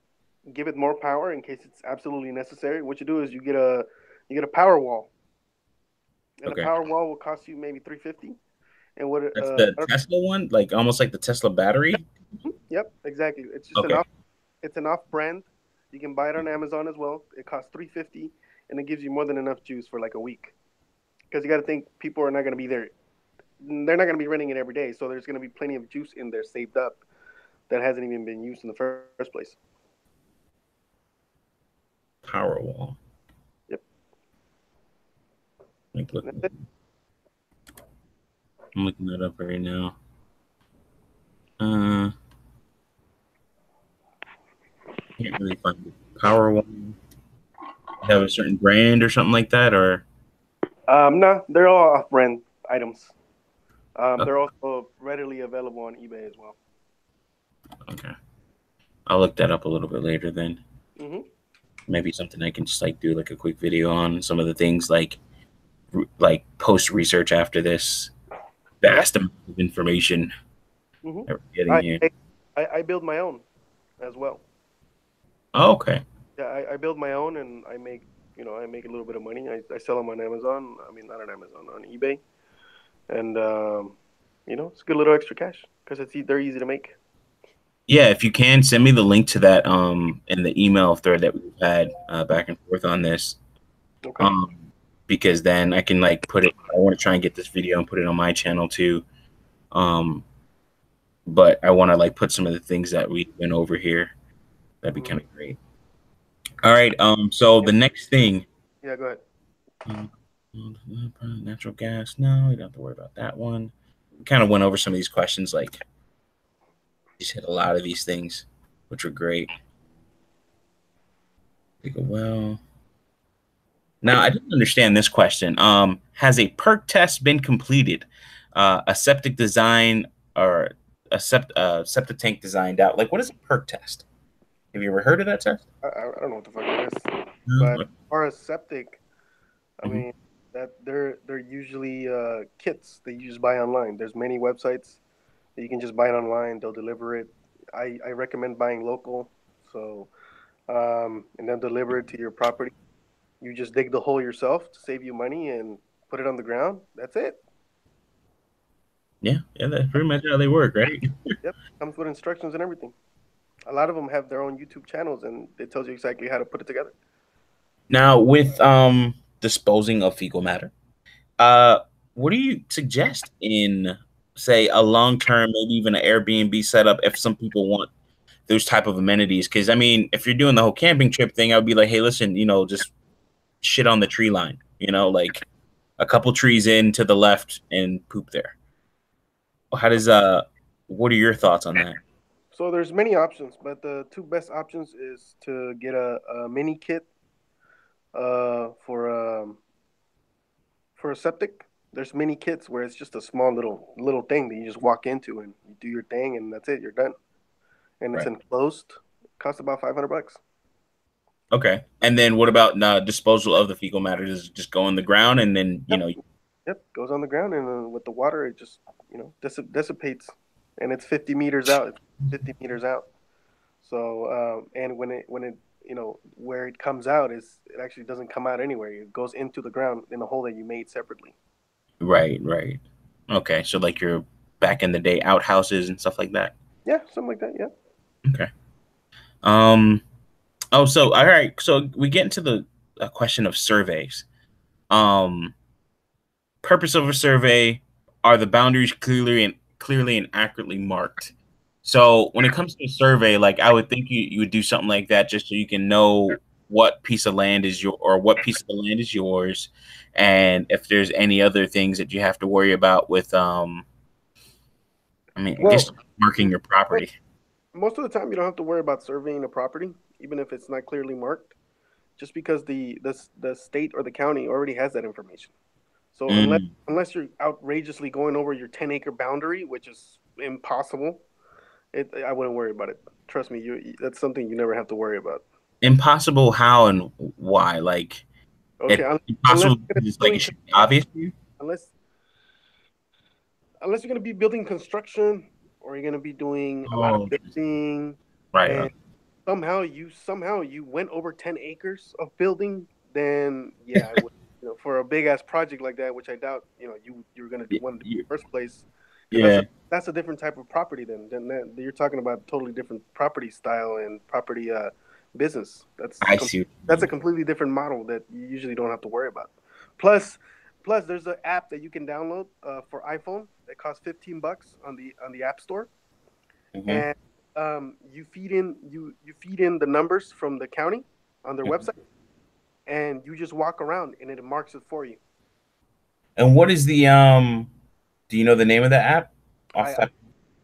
give it more power in case it's absolutely necessary. What you do is you get a power wall, and a Okay, power wall will cost you maybe 350. And what that's the Tesla one, like almost like the Tesla battery. yep, exactly. It's just Okay, an off brand. You can buy it on Amazon as well. It costs 350, and it gives you more than enough juice for like a week. Because you got to think people are not going to be there. They're not going to be running it every day, so there's going to be plenty of juice in there saved up that hasn't even been used in the first place. power wall. Yep. Like look, That's it. I'm looking that up right now. Uh, can't really find the power wall. Have a certain brand or something like that, or No, they're all off-brand items. oh, They're also readily available on eBay as well. okay. I'll look that up a little bit later then. Hmm. Maybe something I can just like do like a quick video on some of the things like post research after this Yeah. vast amount of information Hmm. that we're getting I, here. I build my own as well. Oh, okay. Yeah, I build my own and I make a little bit of money. I sell them on Amazon. I mean, not on Amazon, on eBay, and it's a good little extra cash because they're easy to make. Yeah, if you can send me the link to that in the email thread that we've had back and forth on this. Okay. Um because then I can like put it I want to try and get this video and put it on my channel too. Um but I want to like put some of the things that we went over here. That'd be kind Hmm. of great. All right. So Yeah. the next thing, Yeah. Go ahead. um, natural gas. No, we don't have to worry about that one. We kind of went over some of these questions. Like, just hit a lot of these things, which were great. Take a well. Now, I didn't understand this question. Has a perk test been completed? A septic design or septic tank designed out? Like, what is a perk test? Have you ever heard of that test? I don't know what the fuck it is, but No. as far as septic, I Mhm. mean that they're usually kits that you just buy online. There's many websites that you can just buy it online. They'll deliver it. I recommend buying local, so and then deliver it to your property. You just dig the hole yourself to save you money and put it on the ground. That's it. Yeah, yeah, that's pretty much how they work, right? Yep, comes with instructions and everything. A lot of them have their own YouTube channels and it tells you exactly how to put it together. Now, with disposing of fecal matter, uh, what do you suggest in say a long term, maybe even an Airbnb setup if some people want those type of amenities? Because I mean, if you're doing the whole camping trip thing, I would be like, hey, listen, just shit on the tree line, like a couple trees in to the left and poop there. How does what are your thoughts on that? So there's many options, but the two best options is to get a mini kit for a septic. There's mini kits where it's just a small little thing that you just walk into and you do your thing and that's it. You're done. And it's Right. enclosed. It costs about $500. Okay. And then what about disposal of the fecal matter? Does it just go on the ground and then Yep. Yep. Goes on the ground and with the water it just dissipates and it's 50 meters out. It's 50 meters out. So and when it where it comes out is it actually doesn't come out anywhere. It goes into the ground in a hole that you made separately. Right, right. Okay, so like your back in the day outhouses and stuff like that. Yeah, something like that. Yeah. Okay. Um. Oh, so all right. So we get into the question of surveys. Um. Purpose of a survey: are the boundaries clearly and accurately marked? So when it comes to a survey, like I would think you would do something like that just so you can know what piece of land is your or what piece of the land is yours, and if there's any other things that you have to worry about with I mean, I guess Well, marking your property. most of the time you don't have to worry about surveying a property, even if it's not clearly marked, just because the state or the county already has that information. So Mm, unless you're outrageously going over your 10-acre boundary, which is impossible, I wouldn't worry about it. Trust me, that's something you never have to worry about. Impossible how and why? Like Okay, it's unless impossible you're gonna because be it's like doing it should be obvious construction, to you. unless unless you're going to be building construction or you're going to be doing a lot of Oh, building, right. and somehow you went over 10 acres of building, then yeah, I would, for a big ass project like that, which I doubt, you're going to do one in the first place, because Yeah, that's a different type of property. Then that, you're talking about totally different property style and property business. I see what you That's a mean. completely different model that you usually don't have to worry about. Plus, Plus, there's an app that you can download for iPhone that costs $15 on the App Store, Hmm. and you feed in the numbers from the county on their Hmm. website, and you just walk around and it marks it for you. And what is the do you know the name of the app? I, Off I the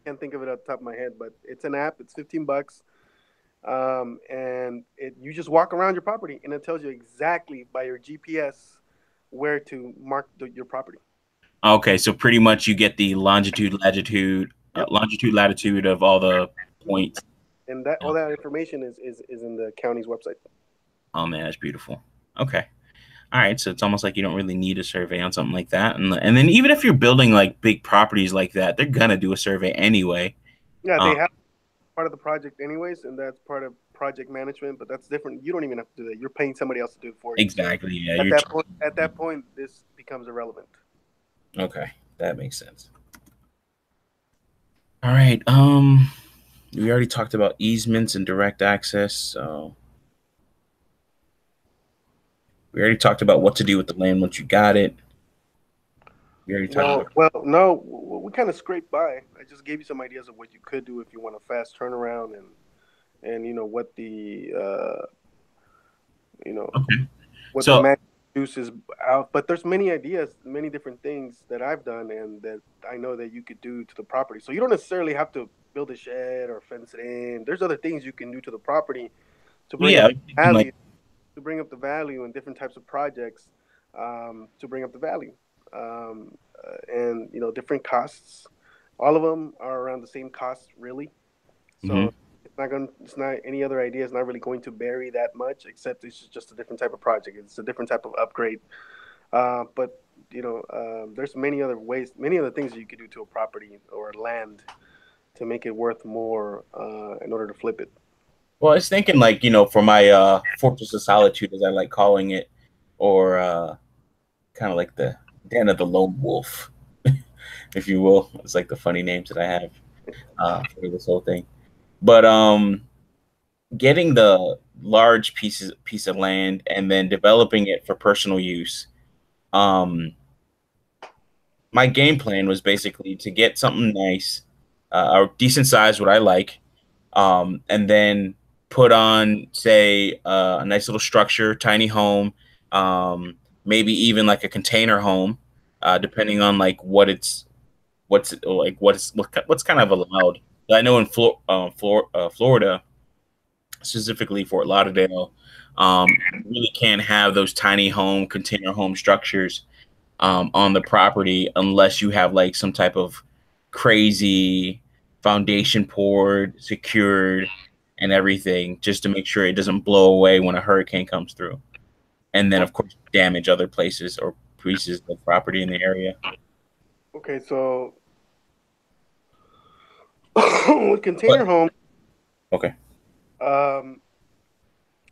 can't think of it off the top of my head, but it's an app. It's $15, and you just walk around your property, and it tells you exactly by your GPS where to mark your property. Okay, so pretty much you get the Yep. longitude, latitude of all the Hmm. points. And that all Okay. that information is in the county's website. Oh man, that's beautiful. Okay. All right, so it's almost like you don't really need a survey on something like that, and then even if you're building like big properties like that, they're gonna do a survey anyway. Yeah, Um, they have part of the project anyways, and that's part of project management. But that's different. You don't even have to do that. You're paying somebody else to do it for you. So exactly. Yeah, at you're that point, this becomes irrelevant. okay. That makes sense. All right. We already talked about easements and direct access. So we already talked about what to do with the land once you got it. We already talked about No, we kind of scraped by. I just gave you some ideas of what you could do if you want a fast turnaround, and what you know okay. what the So man juices out. But there's many ideas, many different things that I've done and that I know that you could do to the property. So you don't necessarily have to build a shed or fence it in. There's other things you can do to the property to bring yeah, up I was thinking like value, and different types of projects, to bring up the value, and different costs. All of them are around the same cost, really. So mhm. it's not any other idea. It's not really going to vary that much, except it's just a different type of project. It's a different type of upgrade. But there's many other ways, many other things that you could do to a property or land to make it worth more in order to flip it. Well, I was thinking like, for my Fortress of Solitude, as I like calling it, or kind of like the Den of the Lone Wolf, if you will. It's like the funny names that I have for this whole thing. But getting the large piece of land and then developing it for personal use. Um, my game plan was basically to get something nice, a decent size, what I like, and then put on, say, a nice little structure, tiny home, maybe even like a container home, depending on like what's kind of allowed. I know in Florida, specifically Fort Lauderdale, you really can't have those tiny home container home structures on the property unless you have like some type of crazy foundation poured, secured, and everything, just to make sure it doesn't blow away when a hurricane comes through, and then of course damage other places or pieces of property in the area. Okay, so with container But home, okay. um,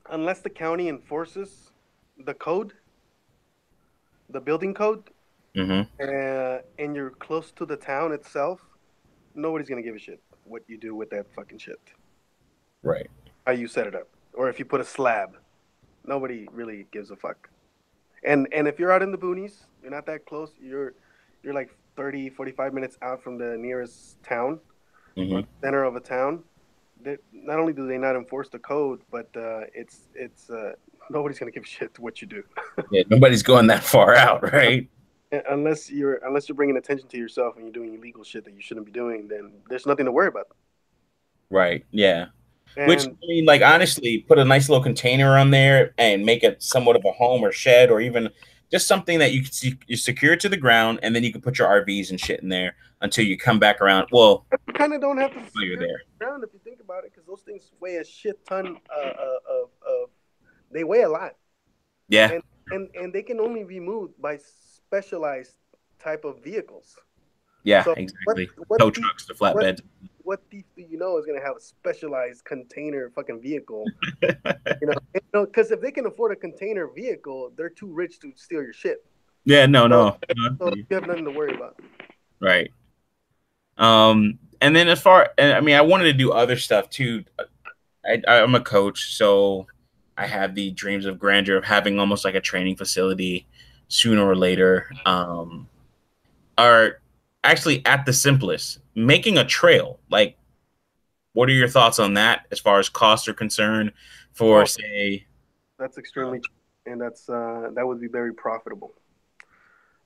unless the county enforces the code, the building code, Mm-hmm. and you're close to the town itself, nobody's gonna give a shit what you do with that fucking shit. Right. How you set it up, or if you put a slab, nobody really gives a fuck. And if you're out in the boonies, you're not that close. You're like 30, 45 minutes out from the nearest town or Mm-hmm. the center of a town. That not only do they not enforce the code, but it's nobody's gonna give a shit what you do. Yeah, nobody's going that far out, right? Unless you're bringing attention to yourself and you're doing illegal shit that you shouldn't be doing, then there's nothing to worry about. Right. Yeah. Which And I mean, like honestly, put a nice little container on there and make it somewhat of a home or shed or even just something that you can see, you secure to the ground, and then you can put your RVs and shit in there until you come back around. Well, You kind of don't have to while you're secure there. the ground if you think about it, because those things weigh a shit ton of they weigh a lot, Yeah, and and they can only be moved by specialized type of vehicles. yeah, So exactly. what Tow thief trucks, the what flatbeds. what thief do you know is gonna have a specialized container fucking vehicle? Because if they can afford a container vehicle, they're too rich to steal your shit. Yeah, no, So, no, no, so you have nothing to worry about. right. And then and I mean, I wanted to do other stuff too. I'm a coach, so I have the dreams of grandeur of having almost like a training facility sooner or later. Are actually at the simplest, making a trail. Like, what are your thoughts on that as far as costs are concerned? For Oh, say, that's extremely cheap, and that would be very profitable.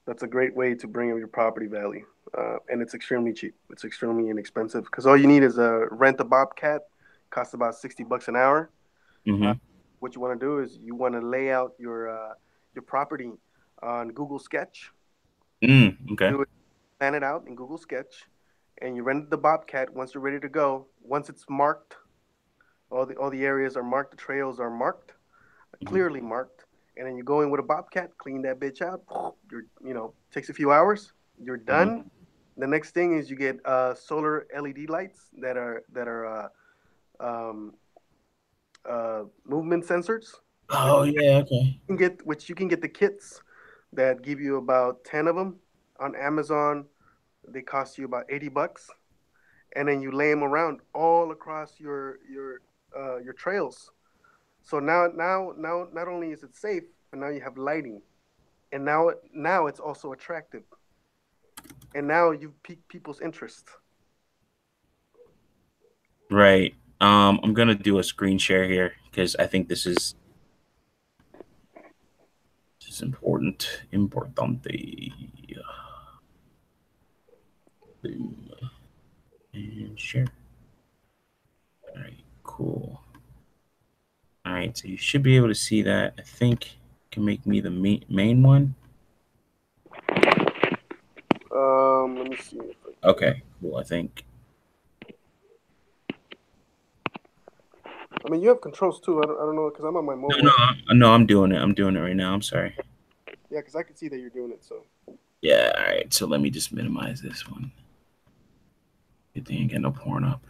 That's a great way to bring up your property value, and it's extremely cheap. It's extremely inexpensive because all you need is a rent a bobcat, costs about $60 an hour. Uh, mm-hmm. what you want to do is you want to lay out your property on Google Sketch. Okay. Do it, plan it out in Google Sketch, and you rent the bobcat once you're ready to go. Once it's marked, all the areas are marked, the trails are marked, Mm-hmm. clearly marked, and then you go in with a bobcat, clean that bitch out. Takes a few hours. You're Mm-hmm. done. The next thing is you get solar LED lights that are um, movement sensors, which Oh yeah, okay. you can get the kits that give you about 10 of them on Amazon. They cost you about $80, and then you lay them around all across your trails. So now, not only is it safe, but now you have lighting, and now it's also attractive, and now you've piqued people's interest. Right. I'm gonna do a screen share here because I think this is important. Importante. Boom. And share. All right. Cool. All right. So you should be able to see that. I think can make me the main one. Let me see if I can. Okay. Cool. I think. I mean, you have controls too. I don't know because I'm on my No, mobile. no, no. I'm doing it. I'm doing it right now. I'm sorry. Yeah, because I can see that you're doing it. So Yeah. All right. So let me just minimize this one. Good thing I ain't got no porn up.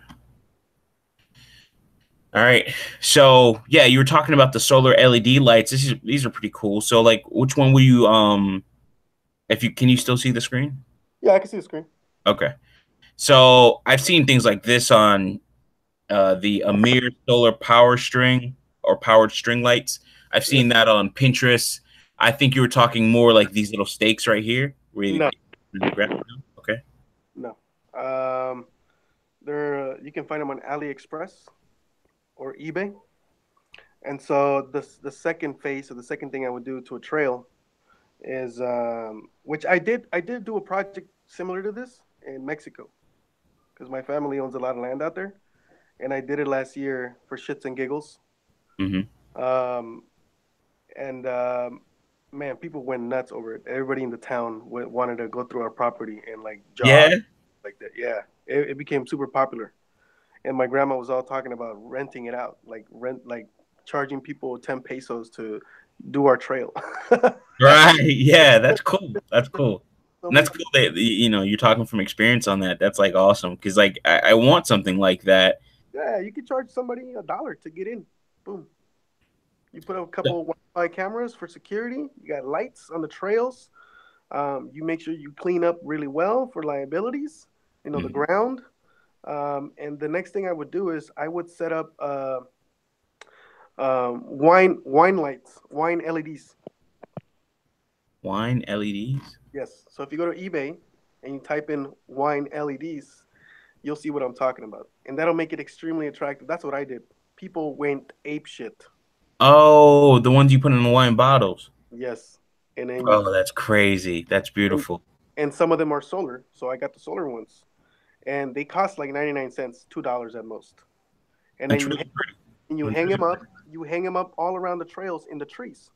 All right. So yeah, you were talking about the solar LED lights. These are pretty cool. So like, which one will you if you can you still see the screen? yeah, I can see the screen. Okay. So I've seen things like this on the Amir solar power string or powered string lights. I've Yes. seen that on Pinterest. I think you were talking more like these little stakes right here. Where No, you grab them. Okay. no. You can find them on AliExpress or eBay. And so the second phase, or the second thing I would do to a trail is which I did do a project similar to this in Mexico because my family owns a lot of land out there, and I did it last year for shits and giggles. Mm-hmm. Um, and Man, people went nuts over it. Everybody in the town wanted to go through our property and like jog Yeah. like that. Yeah, it became super popular. And my grandma was all talking about renting it out, like charging people 10 pesos to do our trail. Right. Yeah. That's cool. That's cool. So And that's many cool people. that you're talking from experience on that. That's like awesome because like I want something like that. Yeah, you could charge somebody $1 to get in. Boom. You put up a couple of Wi-Fi cameras for security. You got lights on the trails. You make sure you clean up really well for liabilities. The Mhm. ground. And the next thing I would do is I would set up wine lights, wine LEDs. Wine LEDs. Yes. So if you go to eBay and you type in wine LEDs, you'll see what I'm talking about, and that'll make it extremely attractive. That's what I did. People went ape shit. Oh, the ones you put in the wine bottles. Yes, and then you Oh, that's crazy. That's and, beautiful. and some of them are solar, so I got the solar ones, and they cost like 99 cents, $2 at most. And That's then really you pretty. hang them up. You hang them up all around the trails in the trees.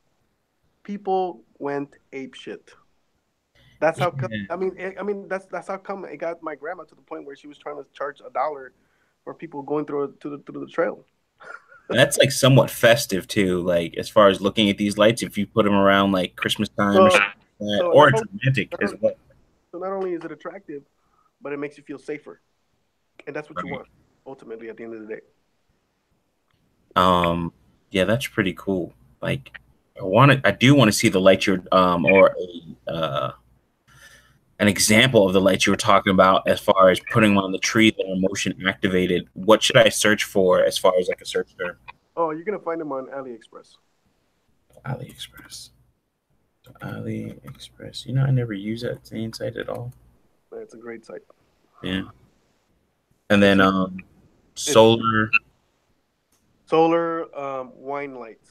people went ape shit. That's how come. Yeah. I mean, that's how come it got my grandma to the point where she was trying to charge $1 for people going through the trail. That's like somewhat festive too. Like as far as looking at these lights, if you put them around like Christmas time or So, something like that, so or not it's only, romantic not as only well. so not only is it attractive, but it makes you feel safer, and that's what you Right. want ultimately at the end of the day. Um, yeah, that's pretty cool. Like I do want to see the light you're or an example of the lights you were talking about as far as putting them on the tree that are motion activated. What should I search for as far as like a search term? Oh, you're gonna find them on AliExpress. AliExpress. AliExpress. You know, I never use that same site at all. It's a great site. Yeah. And It's then it's solar. solar wine lights.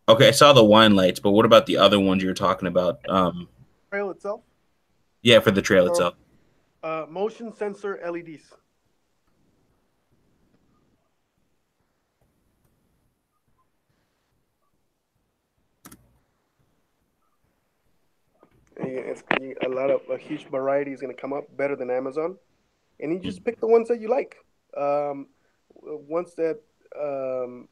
Okay, I saw the wine lights, but what about the other ones you were talking about? Trail itself. Yeah, for the trail So, itself. motion sensor LEDs. A huge variety is going to come up better than Amazon, and you just pick the ones that you like. Um, Once that, um,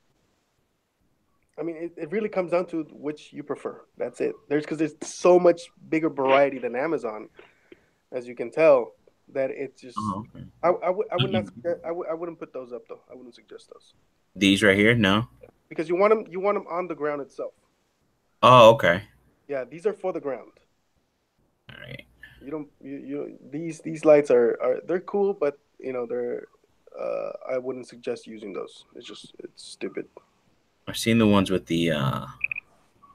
it really comes down to which you prefer. That's it. There's so much bigger variety than Amazon, as you can tell, that it's just. Oh, okay. I would not I wouldn't put those up though. I wouldn't suggest those These right here? No. because you want them on the ground itself. Oh, okay. Yeah, these are for the ground. All right. You don't these lights are they're cool, but they're I wouldn't suggest using those. It's stupid. I've seen the ones with the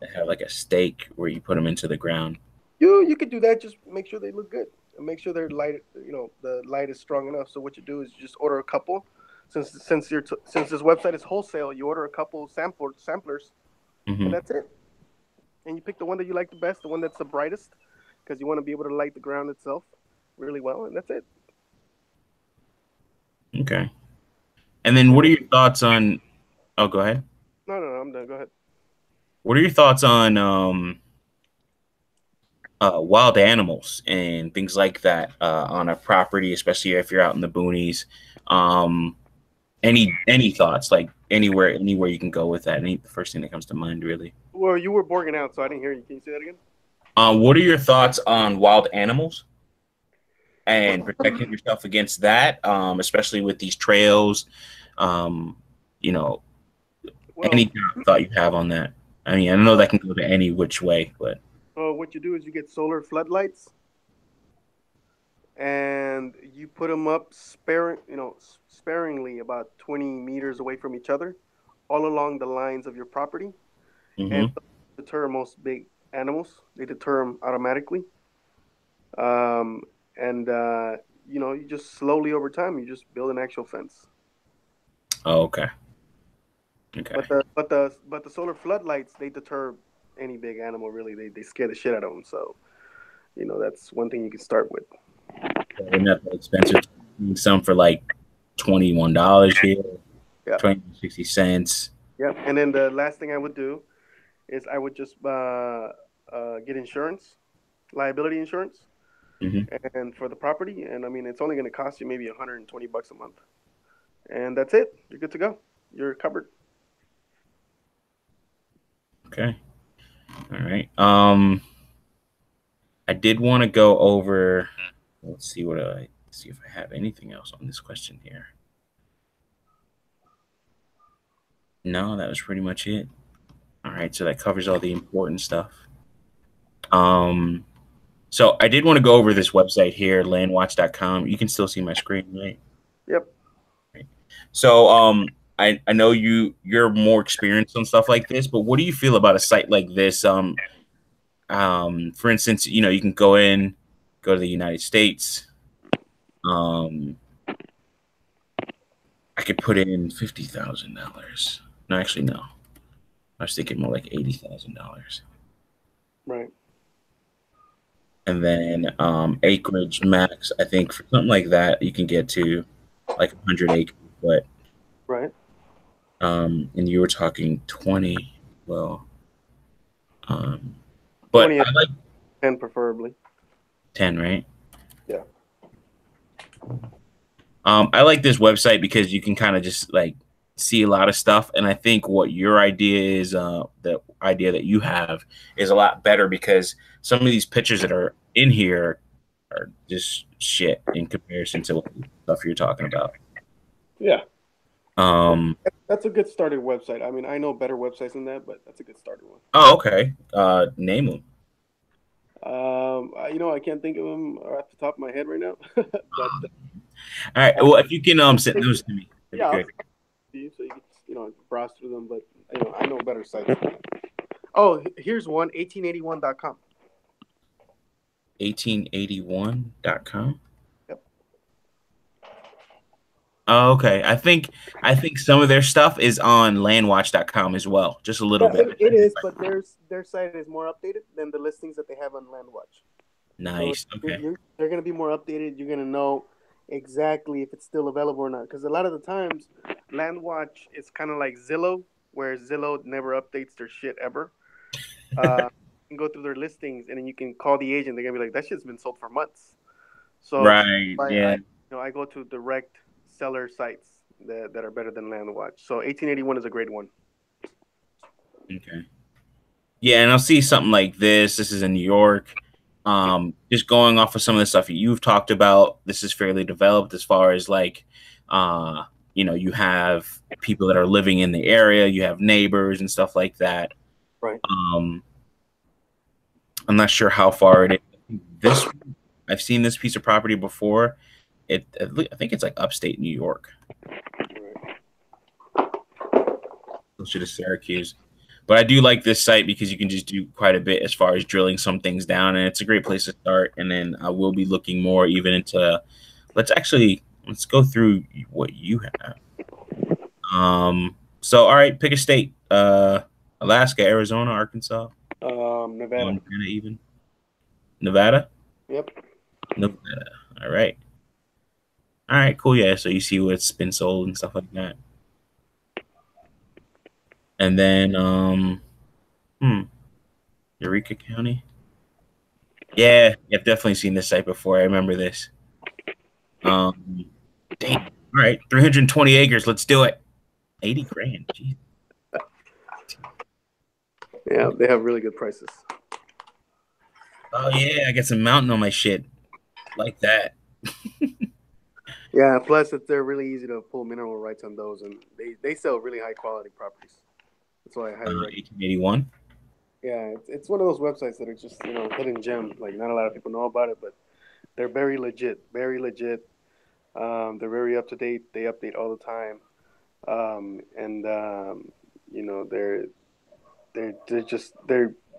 that have like a stake where you put them into the ground. You could do that. Just make sure they look good and make sure they're light. The light is strong enough. So what you do is you just order a couple. Since this website is wholesale, you order a couple samplers, and Hmm. that's it. And you pick the one that you like the best, the one that's the brightest, because you want to be able to light the ground itself really well, and that's it. Okay. And then And what are then your thoughts on oh go ahead. no, I'm done. Go ahead. What are your thoughts on wild animals and things like that on a property, especially if you're out in the boonies? Um, any thoughts like anywhere you can go with that? Any the first thing that comes to mind, really. Well, you were borging out, so I didn't hear you. Can you say that again? What are your thoughts on wild animals and protecting yourself against that, especially with these trails? Um, you know, Well, any thought you have on that? I mean, I know well, that can go to any which way, but what you do is you get solar floodlights and you put them up sparingly about 20 meters away from each other, all along the lines of your property, and hmm deter most big animals. They deter them automatically, um, and you just slowly over time you just build an actual fence. oh, okay, okay, But the solar floodlights they deter any big animal really. They scare the shit out of them. So that's one thing you can start with. so they're not that expensive. Some for like $21 here, Yeah, 20 60 cents. yeah. And then the last thing I would do is I would just get insurance, liability insurance, Hmm. and for the property. And I mean, it's only going to cost you maybe $120 a month, and that's it. You're good to go. You're covered. Okay, all right. I did want to go over. Let's see what I see if I have anything else on this question here. No, that was pretty much it. All right, so that covers all the important stuff. Um, so I did want to go over this website here, landwatch.com. You can still see my screen, right? Yep. Right. So I know you're more experienced on stuff like this, but what do you feel about a site like this? For instance, you can go to the United States. Um, I could put in $50,000. No, actually, no. I was thinking more like $80,000. Right. And then acreage max, I think for something like that, you can get to like 100 acres. But Right. and you were talking 20. Well, Um, but 20 I like 10 preferably. 10, right? Yeah. I like this website because you can kind of just like see a lot of stuff, and I think what your idea is, the idea that you have, is a lot better because some of these pictures that are in here are just shit in comparison to what stuff you're talking about. Yeah. That, Um, that's a good starter website. I mean, I know better websites than that, but that's a good starter one. oh, okay. Name them. I can't think of them off the top of my head right now, but All right. uh, Well, if you can send those to me, that'd be yeah, I'll great. send it to you so you can browse through them. But I know better sites. Oh, here's one, 1881.com. 1881.com. Yep. Oh, okay. I think some of their stuff is on landwatch.com as well, just a little Yeah, bit. it is, but their site is more updated than the listings that they have on Landwatch. So Nice. Okay. they're going to be more updated. You're going to know exactly if it's still available or not. Because a lot of the times, Landwatch is kind of like Zillow, where Zillow never updates their shit ever. You can go through their listings and then you can call the agent. They're going to be like, that shit's been sold for months. So Right. Yeah. I go to direct seller sites that are better than Landwatch. So 1881 is a great one. Okay. Yeah, and I'll see something like this. This is in New York. Just going off of some of the stuff you've talked about, this is fairly developed as far as like, uh, you have people that are living in the area, you have neighbors and stuff like that. Right. Um, I'm not sure how far it is. This I've seen this piece of property before. I think it's like upstate New York, closer to Syracuse. But I do like this site because you can just do quite a bit as far as drilling some things down, and it's a great place to start. And then I will be looking more even into. Let's go through what you have. So all right, pick a state. Alaska, Arizona, Arkansas, Nevada. Montana, even Nevada. Yep. Nevada. All right. All right, cool. Yeah, so you see what's been sold and stuff like that. And then Eureka County. Yeah, I've definitely seen this site before. I remember this. Um Dang. All right, 320 acres. Let's do it. 80 grand. Jeez. Yeah, they have really good prices. Oh yeah, I got some mountain on my shit. Like that. Yeah, plus they're really easy to pull mineral rights on those, and they sell really high quality properties. That's why I highly recommend. 1881. Yeah, it's one of those websites that are just hidden gem. Like not a lot of people know about it, but they're very legit, very legit. They're very up to date. They update all the time, and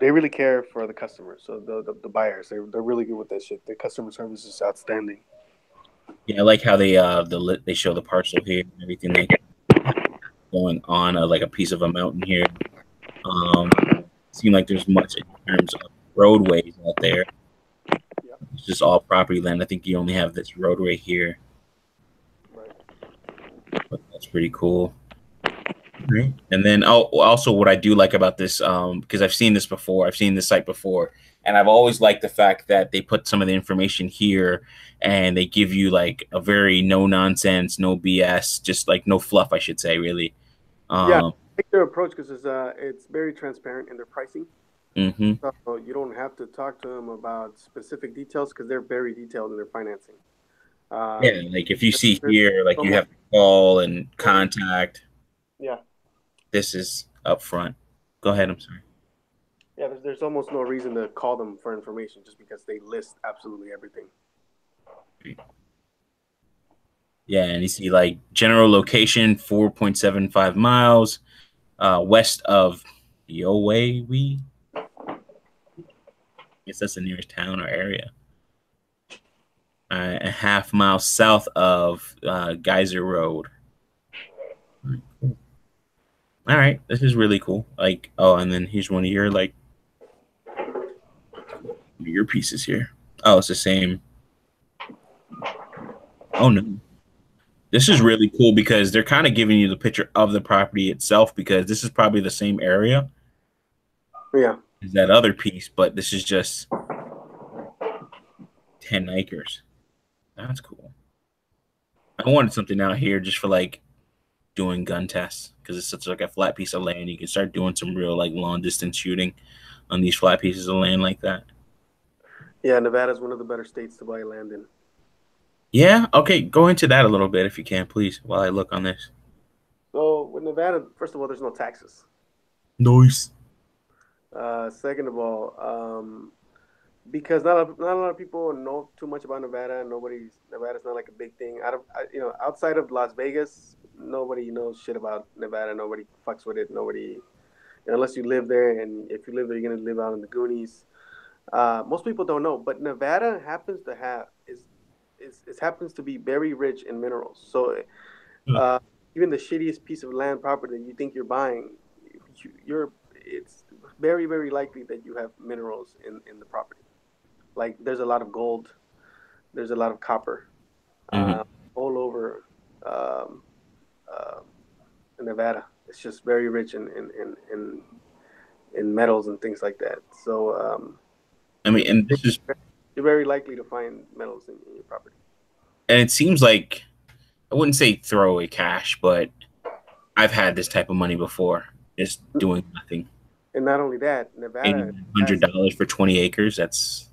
they really care for the customers. So the buyers, they're really good with that shit. The customer service is outstanding. Yeah, I like how they show the parcel here and everything like going on like a piece of a mountain here. Seem like there's much in terms of roadways out there. Yeah. It's just all property land. I think you only have this roadway here, Right. but that's pretty cool. Right. And then also what I do like about this, because I've seen this before, I've seen this site before, and I've always liked the fact that they put some of the information here and they give you like a very no nonsense, no BS, just like no fluff, I should say, really. Yeah, I Um, think their approach because it's very transparent in their pricing. mhm. So you don't have to talk to them about specific details because they're very detailed in their financing. Yeah, Um, like if you see there's here, like so you much. have to call and contact, Yeah, this is up front. Go ahead, I'm sorry. yeah. There's almost no reason to call them for information just because they list absolutely everything. Yeah, and you see like general location 4.75 miles west of Yowie. Guess that's the nearest town or area. A half mile south of Geyser Road. All right, this is really cool. Like, oh, and then here's one of your pieces here. Oh, it's the same. Oh no, this is really cool because they're kind of giving you the picture of the property itself because this is probably the same area. Yeah, is that other piece, but this is just 10 acres. That's cool. I wanted something out here just for like doing gun tests because it's such like a flat piece of land. You can start doing some real like long distance shooting on these flat pieces of land like that. Yeah, Nevada's one of the better states to buy land in. Yeah. Okay. Go into that a little bit if you can, please, while I look on this. So with Nevada, first of all, there's no taxes. Nice. Second of all, because not a lot of people know too much about Nevada. Nevada's not like a big thing. Outside of Las Vegas, nobody knows shit about Nevada. Nobody fucks with it. Nobody, unless you live there, and if you live there, you're gonna live out in the Goonies. Most people don't know, but Nevada happens to have is it happens to be very rich in minerals. So uh, even the shittiest piece of land property that you think you're buying, you're it's very likely that you have minerals in the property. Like there's a lot of gold, there's a lot of copper, uh, Hmm. all over um, uh, Nevada. It's just very rich in metals and things like that. So I mean, you're and this is, you're very likely to find metals in your property. and it seems like I wouldn't say throwaway cash, but I've had this type of money before, just doing nothing. And not only that, Nevada has $800 for 20 acres. That's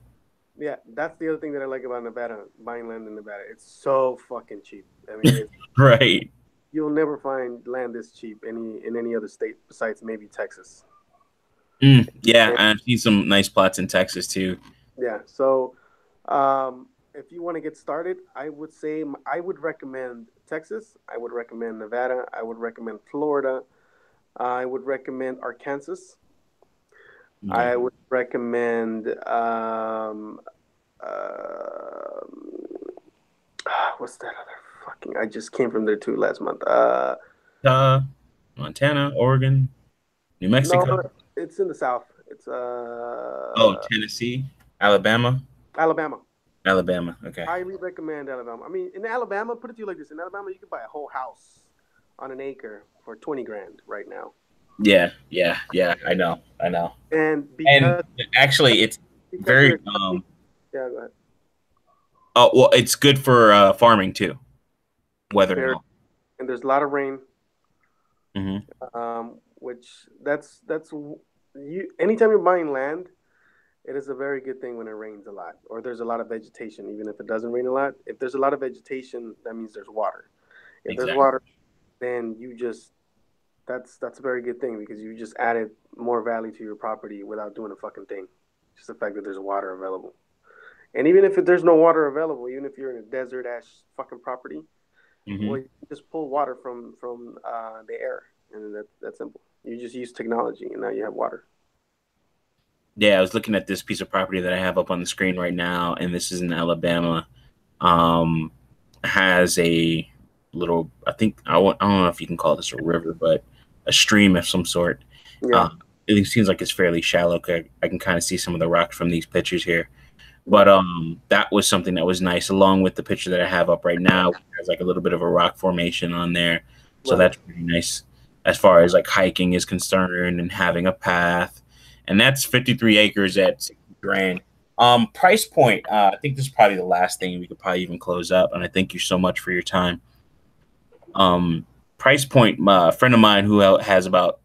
yeah, that's the other thing that I like about Nevada, buying land in Nevada. It's so fucking cheap. I mean, right. you'll never find land this cheap in any other state besides maybe Texas. Yeah, And I've seen some nice plots in Texas too. yeah, so if you want to get started, I would recommend Texas. I would recommend Nevada. I would recommend Florida. I would recommend Arkansas. Okay. I would recommend uh, what's that other fucking? I just came from there too last month. Uh, Montana, Oregon, New No, Mexico. it's in the South. It's Oh, Tennessee, Alabama, Alabama. Alabama. Okay. Highly recommend Alabama. I mean, in Alabama, put it to you like this: in Alabama, you can buy a whole house on an acre for 20 grand right now. Yeah, yeah, yeah. I know, I know. And And actually, it's because they're very accepting, yeah, go ahead. oh well, it's good for farming too, weather and Very, all. and there's a lot of rain, Hmm. which that's you. Anytime you're buying land, it is a very good thing when it rains a lot or there's a lot of vegetation. Even if it doesn't rain a lot, if there's a lot of vegetation, that means there's water. If there's Exactly. water, then you just that's a very good thing because you just added more value to your property without doing a fucking thing. Just the fact that there's water available. And even if there's no water available, even if you're in a desert ass fucking property, well, Hmm. you can just pull water from the air, and that's simple. You just use technology, and now you have water. Yeah, I was looking at this piece of property that I have up on the screen right now, and this is in Alabama. Has a little, I don't know if you can call this a river, but a stream of some sort. Yeah, Uh, it seems like it's fairly shallow. I can kind of see some of the rocks from these pictures here. yeah. But that was something that was nice, along with the picture that I have up right now. Which has like a little bit of a rock formation on there, so Right. that's pretty nice as far as like hiking is concerned and having a path. And that's 53 acres at 60 grand. Price point. I think this is probably the last thing we could probably even close up. And I thank you so much for your time. Um, Price point. A friend of mine who has about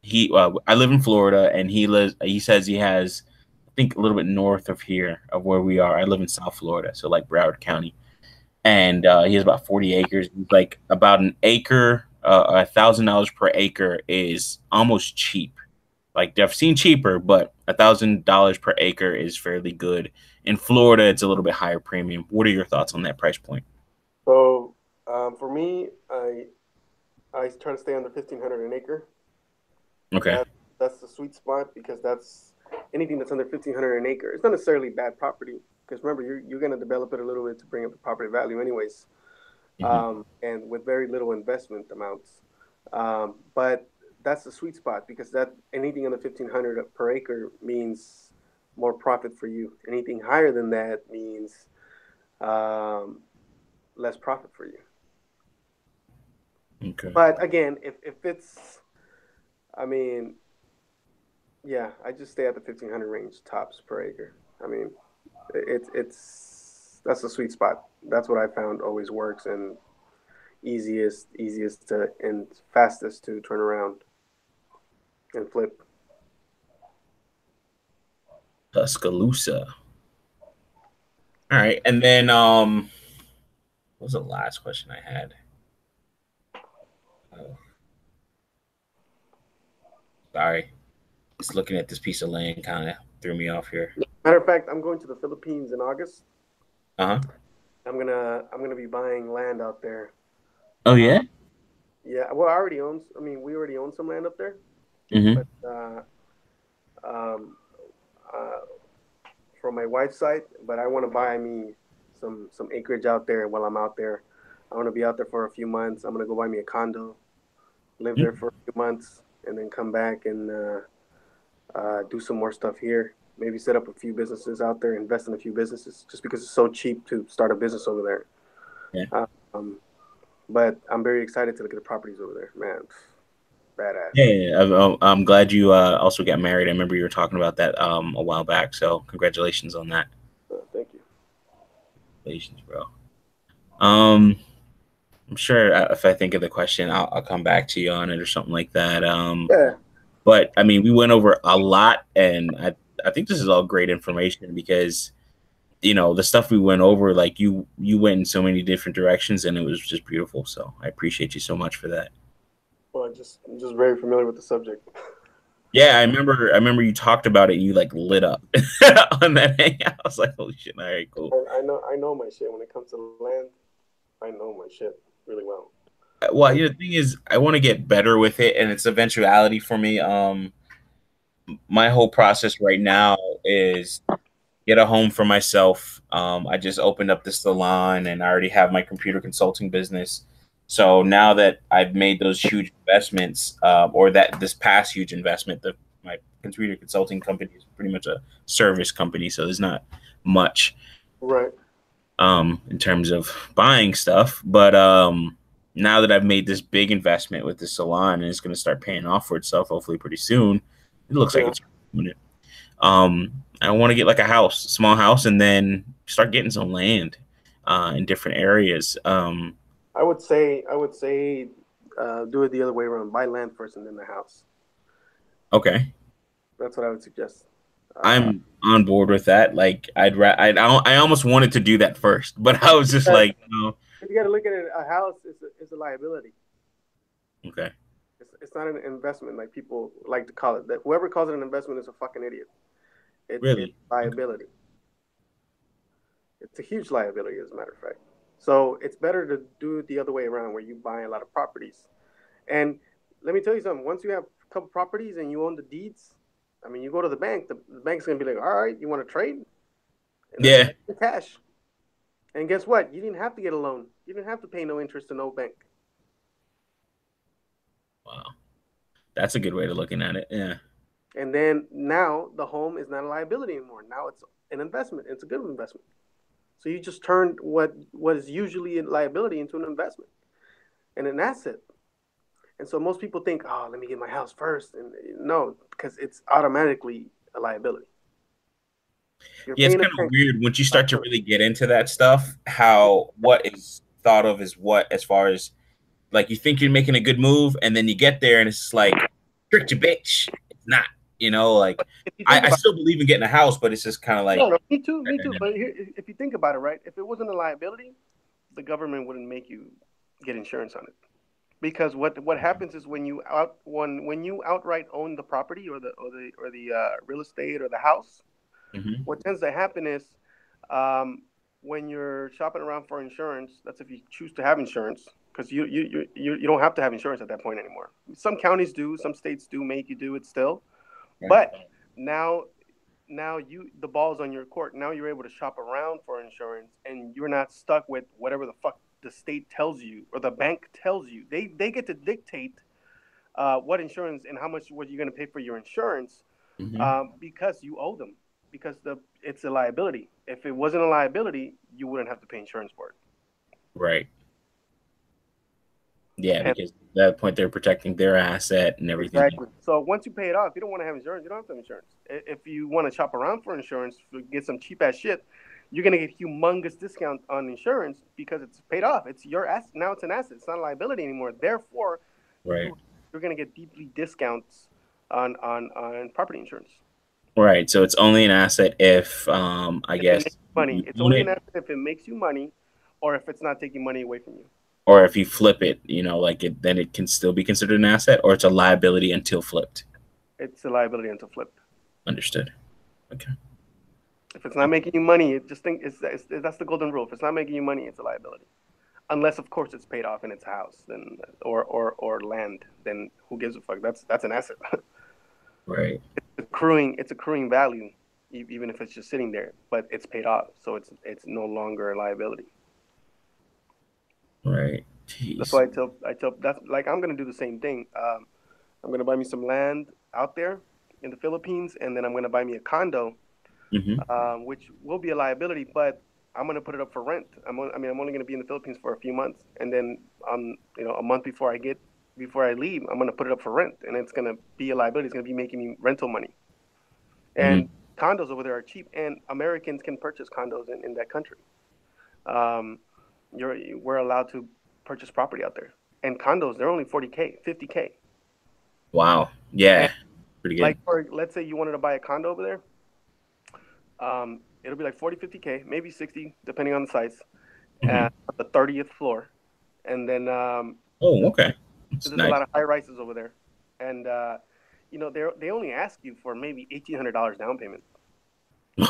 I live in Florida, and he says he has, I think, a little bit north of here of where we are. I live in South Florida, so like Broward County, and he has about 40 acres. He's like about an acre, $1,000 per acre is almost cheap. Like I've seen cheaper, but $1,000 per acre is fairly good. In Florida, it's a little bit higher premium. What are your thoughts on that price point? So for me, I try to stay under 1,500 an acre. Okay. That that's the sweet spot because that's anything that's under 1,500 an acre. It's not necessarily bad property because remember you're going to develop it a little bit to bring up the property value anyways, Hmm. and with very little investment amounts. But that's the sweet spot because that anything under 1,500 per acre means more profit for you. Anything higher than that means um, less profit for you. Okay. But again, if it's, I mean, Yeah, I just stay at the 1,500 range tops per acre. I mean, it's that's the sweet spot. That's what I found always works and easiest to and fastest to turn around and flip. Tuscaloosa. All right, and then what was the last question I had? Oh, sorry, just looking at this piece of land kind of threw me off here. Matter of fact, I'm going to the Philippines in August. Uh huh. I'm gonna be buying land out there. Oh Uh, yeah. yeah, well, I already own. I mean, we already own some land up there, but Mm-hmm. um, uh, from my wife's side. But I want to buy me some acreage out there. And while I'm out there, I want to be out there for a few months. I'm gonna go buy me a condo, live there for a few months, and then come back and do some more stuff here. Maybe set up a few businesses out there, invest in a few businesses, just because it's so cheap to start a business over there. Yeah. Um, but I'm very excited to look at the properties over there, man. Yeah, Badass. yeah, yeah. I'm glad you also got married. I remember you were talking about that a while back. So congratulations on that. Thank you. Congratulations, bro. Um, I'm sure if I think of the question, I'll come back to you on it or something like that. Yeah. But I mean, we went over a lot, and I think this is all great information because the stuff we went over, like you went in so many different directions, and it was just beautiful. So I appreciate you so much for that. Well, I'm just very familiar with the subject. Yeah, I remember you talked about it and you like lit up on that hangout. I was like, holy shit, all right, cool. I know my shit when it comes to land. I know my shit really well. Well, And the thing is, I want to get better with it, and it's eventuality for me. My whole process right now is get a home for myself. I just opened up this salon, and I already have my computer consulting business. So now that I've made those huge investments, or that this past huge investment, my computer consulting company is pretty much a service company, so there's not much right. in terms of buying stuff. But now that I've made this big investment with the salon and it's going to start paying off for itself, hopefully pretty soon, it looks like Yeah. it's doing it. I want to get like a house, a small house, and then start getting some land in different areas. I would say, do it the other way around. Buy land first and then the house. Okay, That's what I would suggest. Uh, I'm on board with that. Like I almost wanted to do that first, but I was just uh, like, no. you got to look at it. A house is a liability. Okay, It's not an investment like people like to call it. That whoever calls it an investment is a fucking idiot. It's really? Okay. liability. It's a huge liability, as a matter of fact. So it's better to do it the other way around, where you buy a lot of properties. And let me tell you something. Once you have a couple properties and you own the deeds, I mean, you go to the bank. The bank's gonna be like, "All right, you want to trade?" And they're gonna Yeah. give you cash. And guess what? You didn't have to get a loan. You didn't have to pay no interest to no bank. Wow, that's a good way to looking at it. Yeah. And then now the home is not a liability anymore. Now it's an investment. It's a good investment. So you just turned what is usually a liability into an investment and an asset. And so most people think, oh, let me get my house first. And no, because it's automatically a liability. You're Yeah, it's paying kind of attention. weird once you start to really get into that stuff, how what is thought of as what, as far as like you think you're making a good move, and then you get there and it's just like, tricked you, bitch. It's not, like If you think I about still believe in getting a house, but it's just kind of no, like, no, me too, me too. But here, if you think about it, right? If it wasn't a liability, the government wouldn't make you get insurance on it. Because what happens is when you outright own the property or the real estate or the house, Mhm. what tends to happen is um, when you're shopping around for insurance, that's if you choose to have insurance, because you don't have to have insurance at that point anymore. Some counties do, some states do make you do it still, Right. but now the ball's on your court. Now you're able to shop around for insurance, and you're not stuck with whatever the fuck the state tells you or the bank tells you. They get to dictate what insurance and how much what you're going to pay for your insurance Hmm. because you owe them because it's a liability. If it wasn't a liability, you wouldn't have to pay insurance for it. Right. Yeah, And because at that point they're protecting their asset and everything. exactly. So once you pay it off, you don't want to have insurance. You don't have to have insurance. If you want to shop around for insurance, get some cheap ass shit, you're gonna get humongous discount on insurance because it's paid off. It's your asset now. It's an asset. It's not a liability anymore. Therefore, Right. you're gonna get deeply discounts on property insurance. Right. So it's only an asset if I If it makes guess money, you it's own only an it, asset if it makes you money, or if it's not taking money away from you. or if you flip it, like it then it can still be considered an asset, or it's a liability until flipped. It's a liability until flipped. Understood. Okay. If it's not making you money, it just think that's the golden rule. If it's not making you money, it's a liability. Unless, of course, it's paid off and it's a house, then or land, then who gives a fuck? That's an asset. Right. It's accruing value, even if it's just sitting there, but it's paid off, so it's no longer a liability. Right. That's Jeez. why I tell that's like I'm gonna do the same thing. I'm gonna buy me some land out there in the Philippines, and then I'm gonna buy me a condo, Mm-hmm. which will be a liability, but I'm gonna put it up for rent. I'm only gonna be in the Philippines for a few months, and then a month before I leave, I'm gonna put it up for rent, and it's gonna be a liability. It's gonna be making me rental money. Mm-hmm. And condos over there are cheap, and Americans can purchase condos in that country. Um, we're allowed to purchase property out there, and condos they're only 40K, 50K. Wow. And Yeah. Pretty good. like let's say you wanted to buy a condo over there, it'll be like 40, 50K, maybe 60, depending on the size, Mm-hmm. at the 30th floor. And then Oh, okay. It's there's a nice. lot of high rises over there, and they only ask you for maybe $1,800 down payment,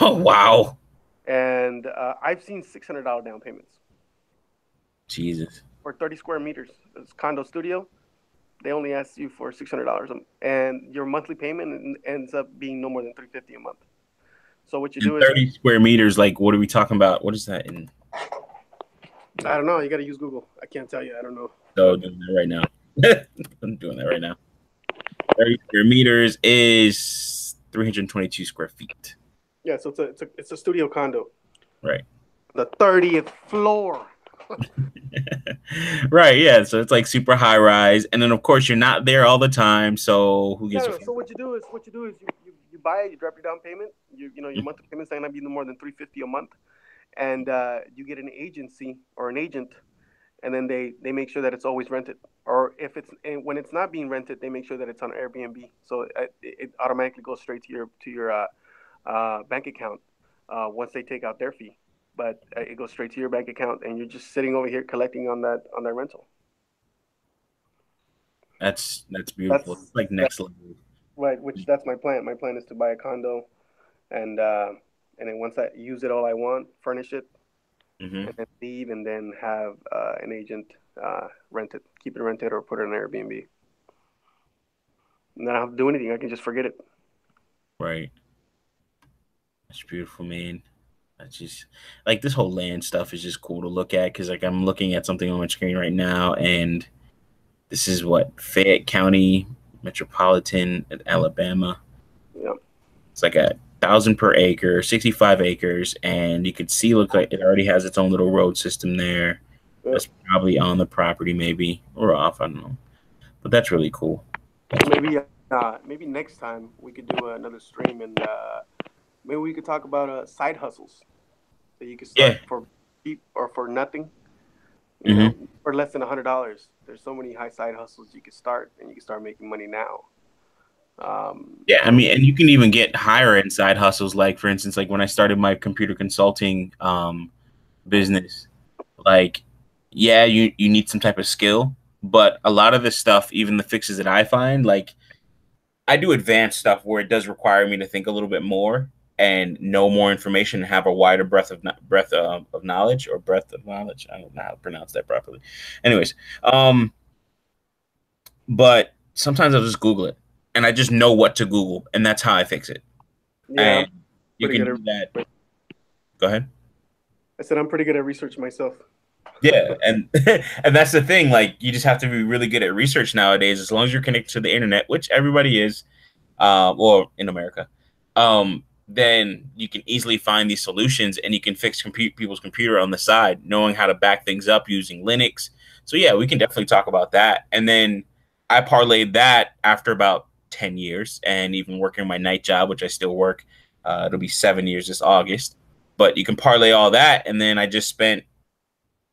Oh, wow. and I've seen $600 down payments Jesus. for 30 square meters. It's condo studio. They only ask you for $600, and your monthly payment ends up being no more than $350 a month. So what you And do is, 30 square meters, like, what are we talking about? What is that in? I don't know. You got to use Google. I can't tell you. I don't know. So But doing that right now. I'm doing that right now. 30 square meters is 322 square feet. yeah, so it's a studio condo, Right. the 30th floor. Right. Yeah. So it's like super high rise. And then, of course, you're not there all the time. So who gives a No. fuck? So what you do is you buy it, you drop your down payment. Your monthly payment's not gonna be no more than 350 a month, and you get an agency or an agent, and then they make sure that it's always rented. Or if it's and when it's not being rented, they make sure that it's on Airbnb, so it automatically goes straight to your bank account once they take out their fee. But it goes straight to your bank account, and you're just sitting over here collecting on that rental. That's beautiful. That's It's like that next level. right. Which that's my plan. My plan is to buy a condo, and uh, and then once I use it all I want, furnish it, Hmm. and then leave, and then have an agent rent it, keep it rented, or put it on Airbnb. And then I don't have to do anything. I can just forget it. Right. That's beautiful, man. That's just like this whole land stuff is just cool to look at because like I'm looking at something on my screen right now, and this is what Fayette County Metropolitan at Alabama. Yeah. It's like 1,000 per acre, 65 acres, and you could see look like it already has its own little road system there. Yeah. That's probably on the property, maybe or off. I don't know, but that's really cool. Maybe next time we could do another stream, and maybe we could talk about side hustles that you could Yeah. start for cheap or for nothing. Hmm. For less than $100. There's so many high side hustles you could start, and you can start making money now. Yeah, I And mean, and you can even get higher end side hustles. Like, for instance, like when I started my computer consulting business, like, yeah, you need some type of skill, but a lot of the stuff, even the fixes that I find, like, I do advanced stuff where it does require me to think a little bit more and know more information and have a wider breadth of knowledge or breadth of knowledge. I don't know how to pronounce that properly. Anyways, um, but sometimes I'll just Google it and I just know what to Google, and that's how I fix it. yeah, I'm And you pretty can good do that. at. Go ahead. I said I'm pretty good at research myself. Yeah, and and that's the thing. Like, you just have to be really good at research nowadays. As long as you're connected to the internet, which everybody is, or in America, then you can easily find these solutions, and you can fix people's computer on the side, knowing how to back things up using Linux. So yeah, we can definitely talk about that. And then I parlayed that after about 10 years and even working my night job, which I still work. It'll be 7 years this August. But you can parlay all that. And then I just spent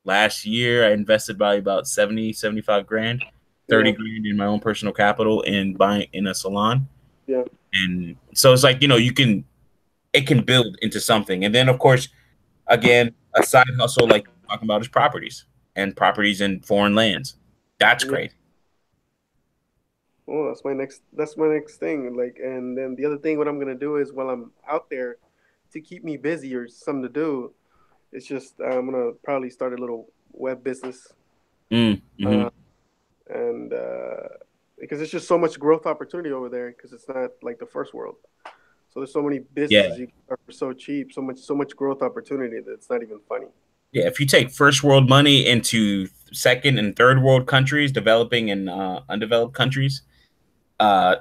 last year, I invested probably about 70, 75 grand, 30 Yeah, grand in my own personal capital in buying in a salon. yeah, And so it's like, it can build into something. And then, of course, again, a side hustle like you're talking about is properties and properties in foreign lands. That's yeah. great. Well, that's my next thing. Like, and then the other thing, what I'm gonna do is while I'm out there, to keep me busy or something to do, it's just I'm gonna probably start a little web business, Mm-hmm. uh, and because it's just so much growth opportunity over there. Because it's not like the first world, so there's so many businesses Yeah. you can start for so cheap, so much growth opportunity that it's not even funny. Yeah. If you take first world money into second and third world countries, developing and undeveloped countries, uh,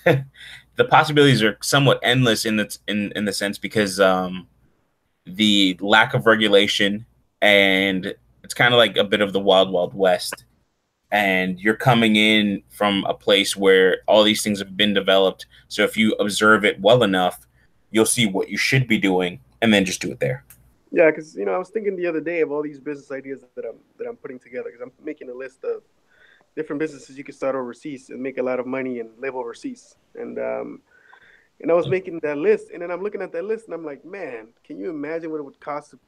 the possibilities are somewhat endless in the sense because the lack of regulation and it's kind of like a bit of the wild wild west. And you're coming in from a place where all these things have been developed. So if you observe it well enough, you'll see what you should be doing and then just do it there. Yeah, because I was thinking the other day of all these business ideas that I'm putting together. Because I'm making a list of different businesses you can start overseas and make a lot of money and live overseas. And I was making that list, and then I'm looking at that list, and I'm like, man, can you imagine what it would cost to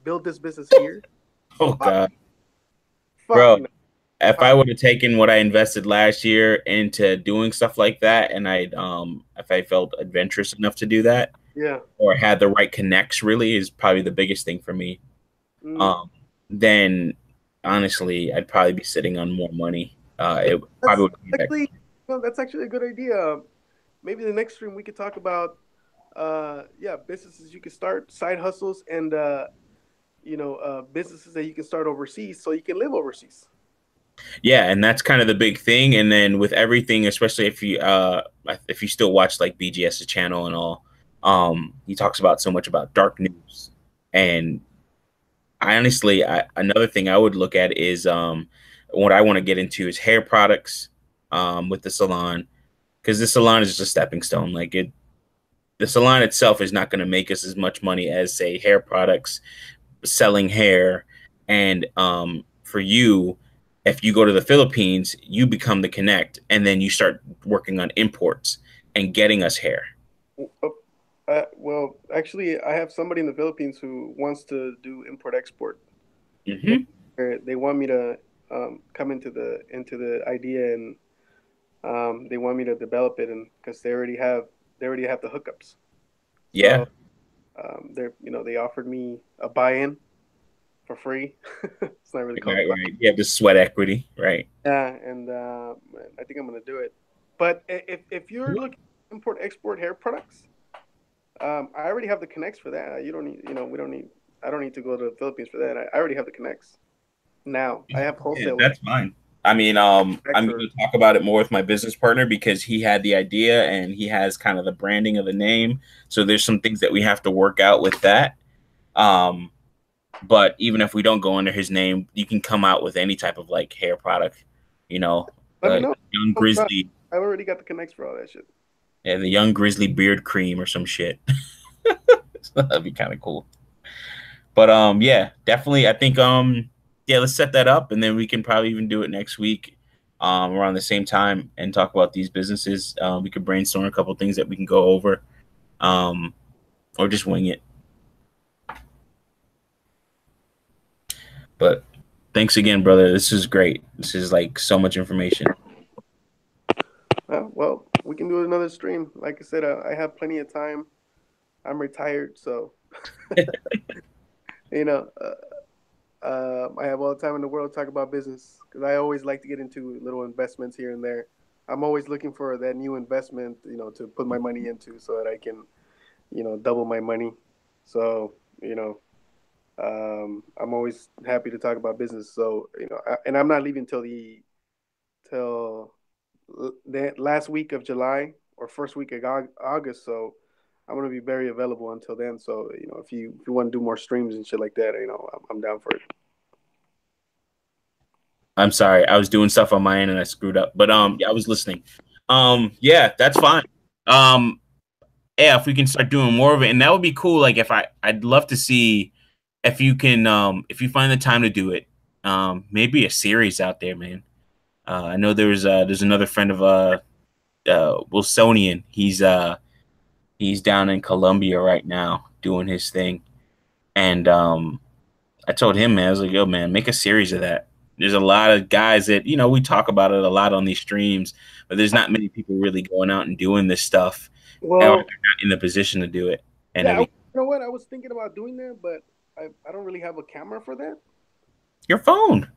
build this business here? Oh Fuck, God, fuck bro. no. If I, I would have taken what I invested last year into doing stuff like that, and if I felt adventurous enough to do that, yeah, or had the right connects, really is probably the biggest thing for me. mm, Um, then honestly, I'd probably be sitting on more money. It probably that's would be back. actually that's actually a good idea. Maybe the next stream we could talk about yeah, businesses you can start, side hustles, and businesses that you can start overseas so you can live overseas. Yeah, and that's kind of the big thing. And then with everything, especially if you still watch like BGS's channel and all, he talks about so much about dark news. And another thing I would look at is what I want to get into is hair products with the salon because the salon is just a stepping stone. The salon itself is not going to make us as much money as say hair products selling hair. And for you, if you go to the Philippines, you become the connect, and then you start working on imports and getting us hair. Oh, well, actually, I have somebody in the Philippines who wants to do import export. And Hmm. they want me to come into the idea, and they want me to develop it, and because they already have the hookups. Yeah, So they offered me a buy-in for free. It's not really called a right, buy. right. You have the sweat equity, right? Yeah, and I think I'm gonna do it. But if you're looking to import export hair products, I already have the connects for that. You don't need, we don't need. I don't need to go to the Philippines for that. I already have the connects now. I have Yeah, wholesale with that's fine. I mean, I'm going manufacturers. to talk about it more with my business partner because he had the idea and he has kind of the branding of the name. So there's some things that we have to work out with that. Um, but even if we don't go under his name, you can come out with any type of like hair product, you know, Let me know. young Oh, God, grizzly, I've already got the connects for all that shit. yeah, the young grizzly beard cream or some shit. So that'd be kind of cool. But yeah, definitely. I think yeah, let's set that up, and then we can probably even do it next week, around the same time, and talk about these businesses. We could brainstorm a couple things that we can go over, um, or just wing it. But thanks again, brother. This is great. This is like so much information. Well, we can do another stream. Like I said, I have plenty of time. I'm retired, so you know, I have all the time in the world to talk about business because I always like to get into little investments here and there. I'm always looking for that new investment, to put my money into so that I can, double my money. So, I'm always happy to talk about business. So, and I'm not leaving till the last week of July or first week of August. So I'm gonna be very available until then. So if you want to do more streams and shit like that, I'm down for it. I'm sorry. I was doing stuff on my end and I screwed up. But yeah, I was listening. Yeah, that's fine. Um yeah, if we can start doing more of it, and that would be cool. Like I'd love to see if you can if you find the time to do it. Maybe a series out there, man. I know there's another friend of Wilsonian. He's down in Colombia right now doing his thing. And I told him, man, I was like, yo, man, make a series of that. There's a lot of guys that, we talk about it a lot on these streams, but there's not many people really going out and doing this stuff, or they're Well, not in the position to do it. And yeah, it'd you be know what? I was thinking about doing that, but I don't really have a camera for that. your phone.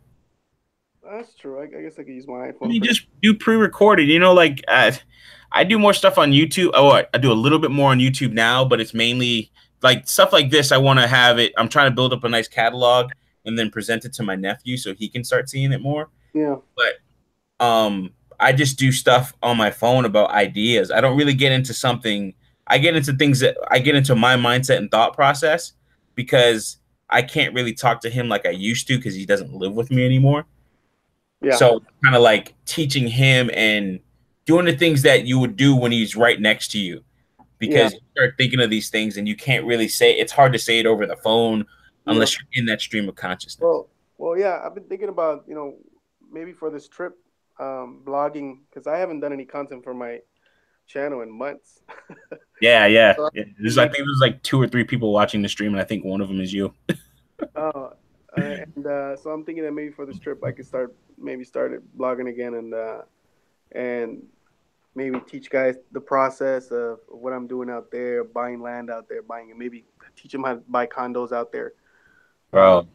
That's true. I guess I could use my iPhone You for that. just do pre-recorded. I do more stuff on YouTube. Oh, I do a little bit more on YouTube now, but it's mainly like stuff like this. I want to have it. I'm trying to build up a nice catalog and then present it to my nephew so he can start seeing it more. Yeah, But I just do stuff on my phone about ideas. I don't really get into something. I get into things that I get into my mindset and thought process because I can't really talk to him like I used to because he doesn't live with me anymore. yeah, So kind of like teaching him and doing the things that you would do when he's right next to you yeah, because you start thinking of these things and you can't really say it's hard to say it over the phone yeah. unless you're in that stream of consciousness. Well, yeah. I've been thinking about maybe for this trip, blogging because I haven't done any content for my channel in months. Yeah, yeah, So yeah. I maybe, think there's like 2 or 3 people watching the stream, and I think one of them is you. uh, and so I'm thinking that maybe for this trip I could start blogging again and maybe teach guys the process of what I'm doing out there, buying land out there, buying and maybe teach them how to buy condos out there. Uh, Bro,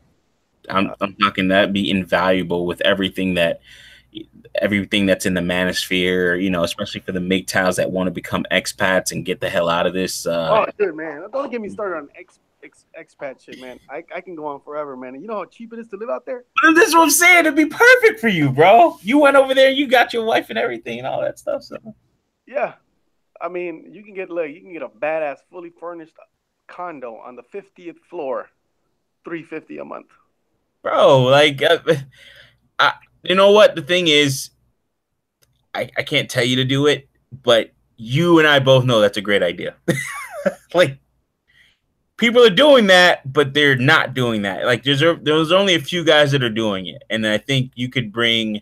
I'm talking that be invaluable with everything that's in the manosphere, especially for the MGTOWs that want to become expats and get the hell out of this. oh, dude, man, don't get me started on expat shit, man. I can go on forever, man. And you know how cheap it is to live out there? This is what I'm saying. It'd be perfect for you, bro. You went over there, you got your wife and everything and all that stuff. So, Yeah, I mean, you can get a badass, fully furnished condo on the 50th floor, 350 a month. bro, like, I, you know what? The thing is, I can't tell you to do it, but you and I both know that's a great idea. Like, people are doing that, but they're not doing that. Like, there's only a few guys that are doing it, and I think you could bring.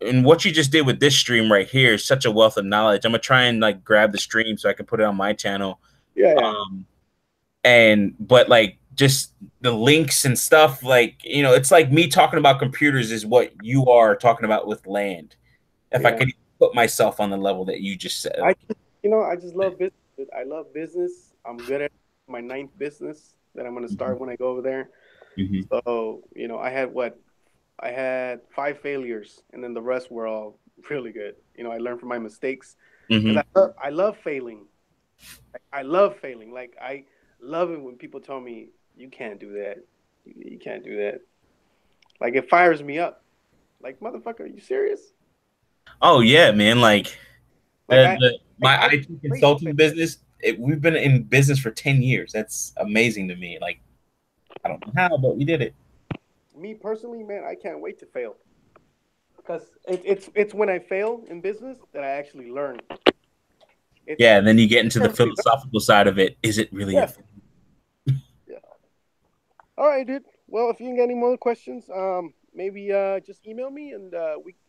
And what you just did with this stream right here is such a wealth of knowledge. I'm gonna try and like grab the stream so I can put it on my channel. Yeah, yeah, Um, but like just the links and stuff, like it's like me talking about computers is what you are talking about with land. If I yeah. could put myself on the level that you just said, I just love business. I love business. I'm good at my ninth business that I'm gonna mm-hmm. start when I go over there. Mm-hmm. So, I had five failures, and then the rest were all really good. I learned from my mistakes because Mm-hmm. I love failing. I love failing. Like I love it when people tell me you can't do that. You can't do that. Like it fires me up. Like motherfucker, are you serious? Oh yeah, man. Like Like my I IT embrace consulting business, we've been in business for 10 years. That's amazing to me. Like I don't know how, but we did it. me personally, man. I can't wait to fail because it's when I fail in business that I actually learn. It's Yeah, and then you get into the everybody learns. philosophical side of it. Is it really a Yeah, thing? yeah. All right, dude. Well, if you get any more questions, maybe just email me and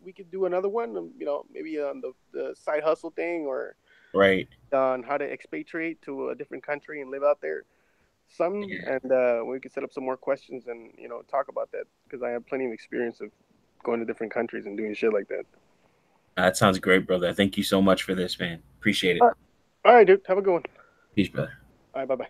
we could do another one. Maybe on the side hustle thing or Right. on how to expatriate to a different country and live out there. Some Yeah. and we could set up some more questions and talk about that because I have plenty of experience of going to different countries and doing shit like that. That sounds great, brother. Thank you so much for this, man. Appreciate it. All right, dude. Have a good one. Peace, brother. All right, bye bye.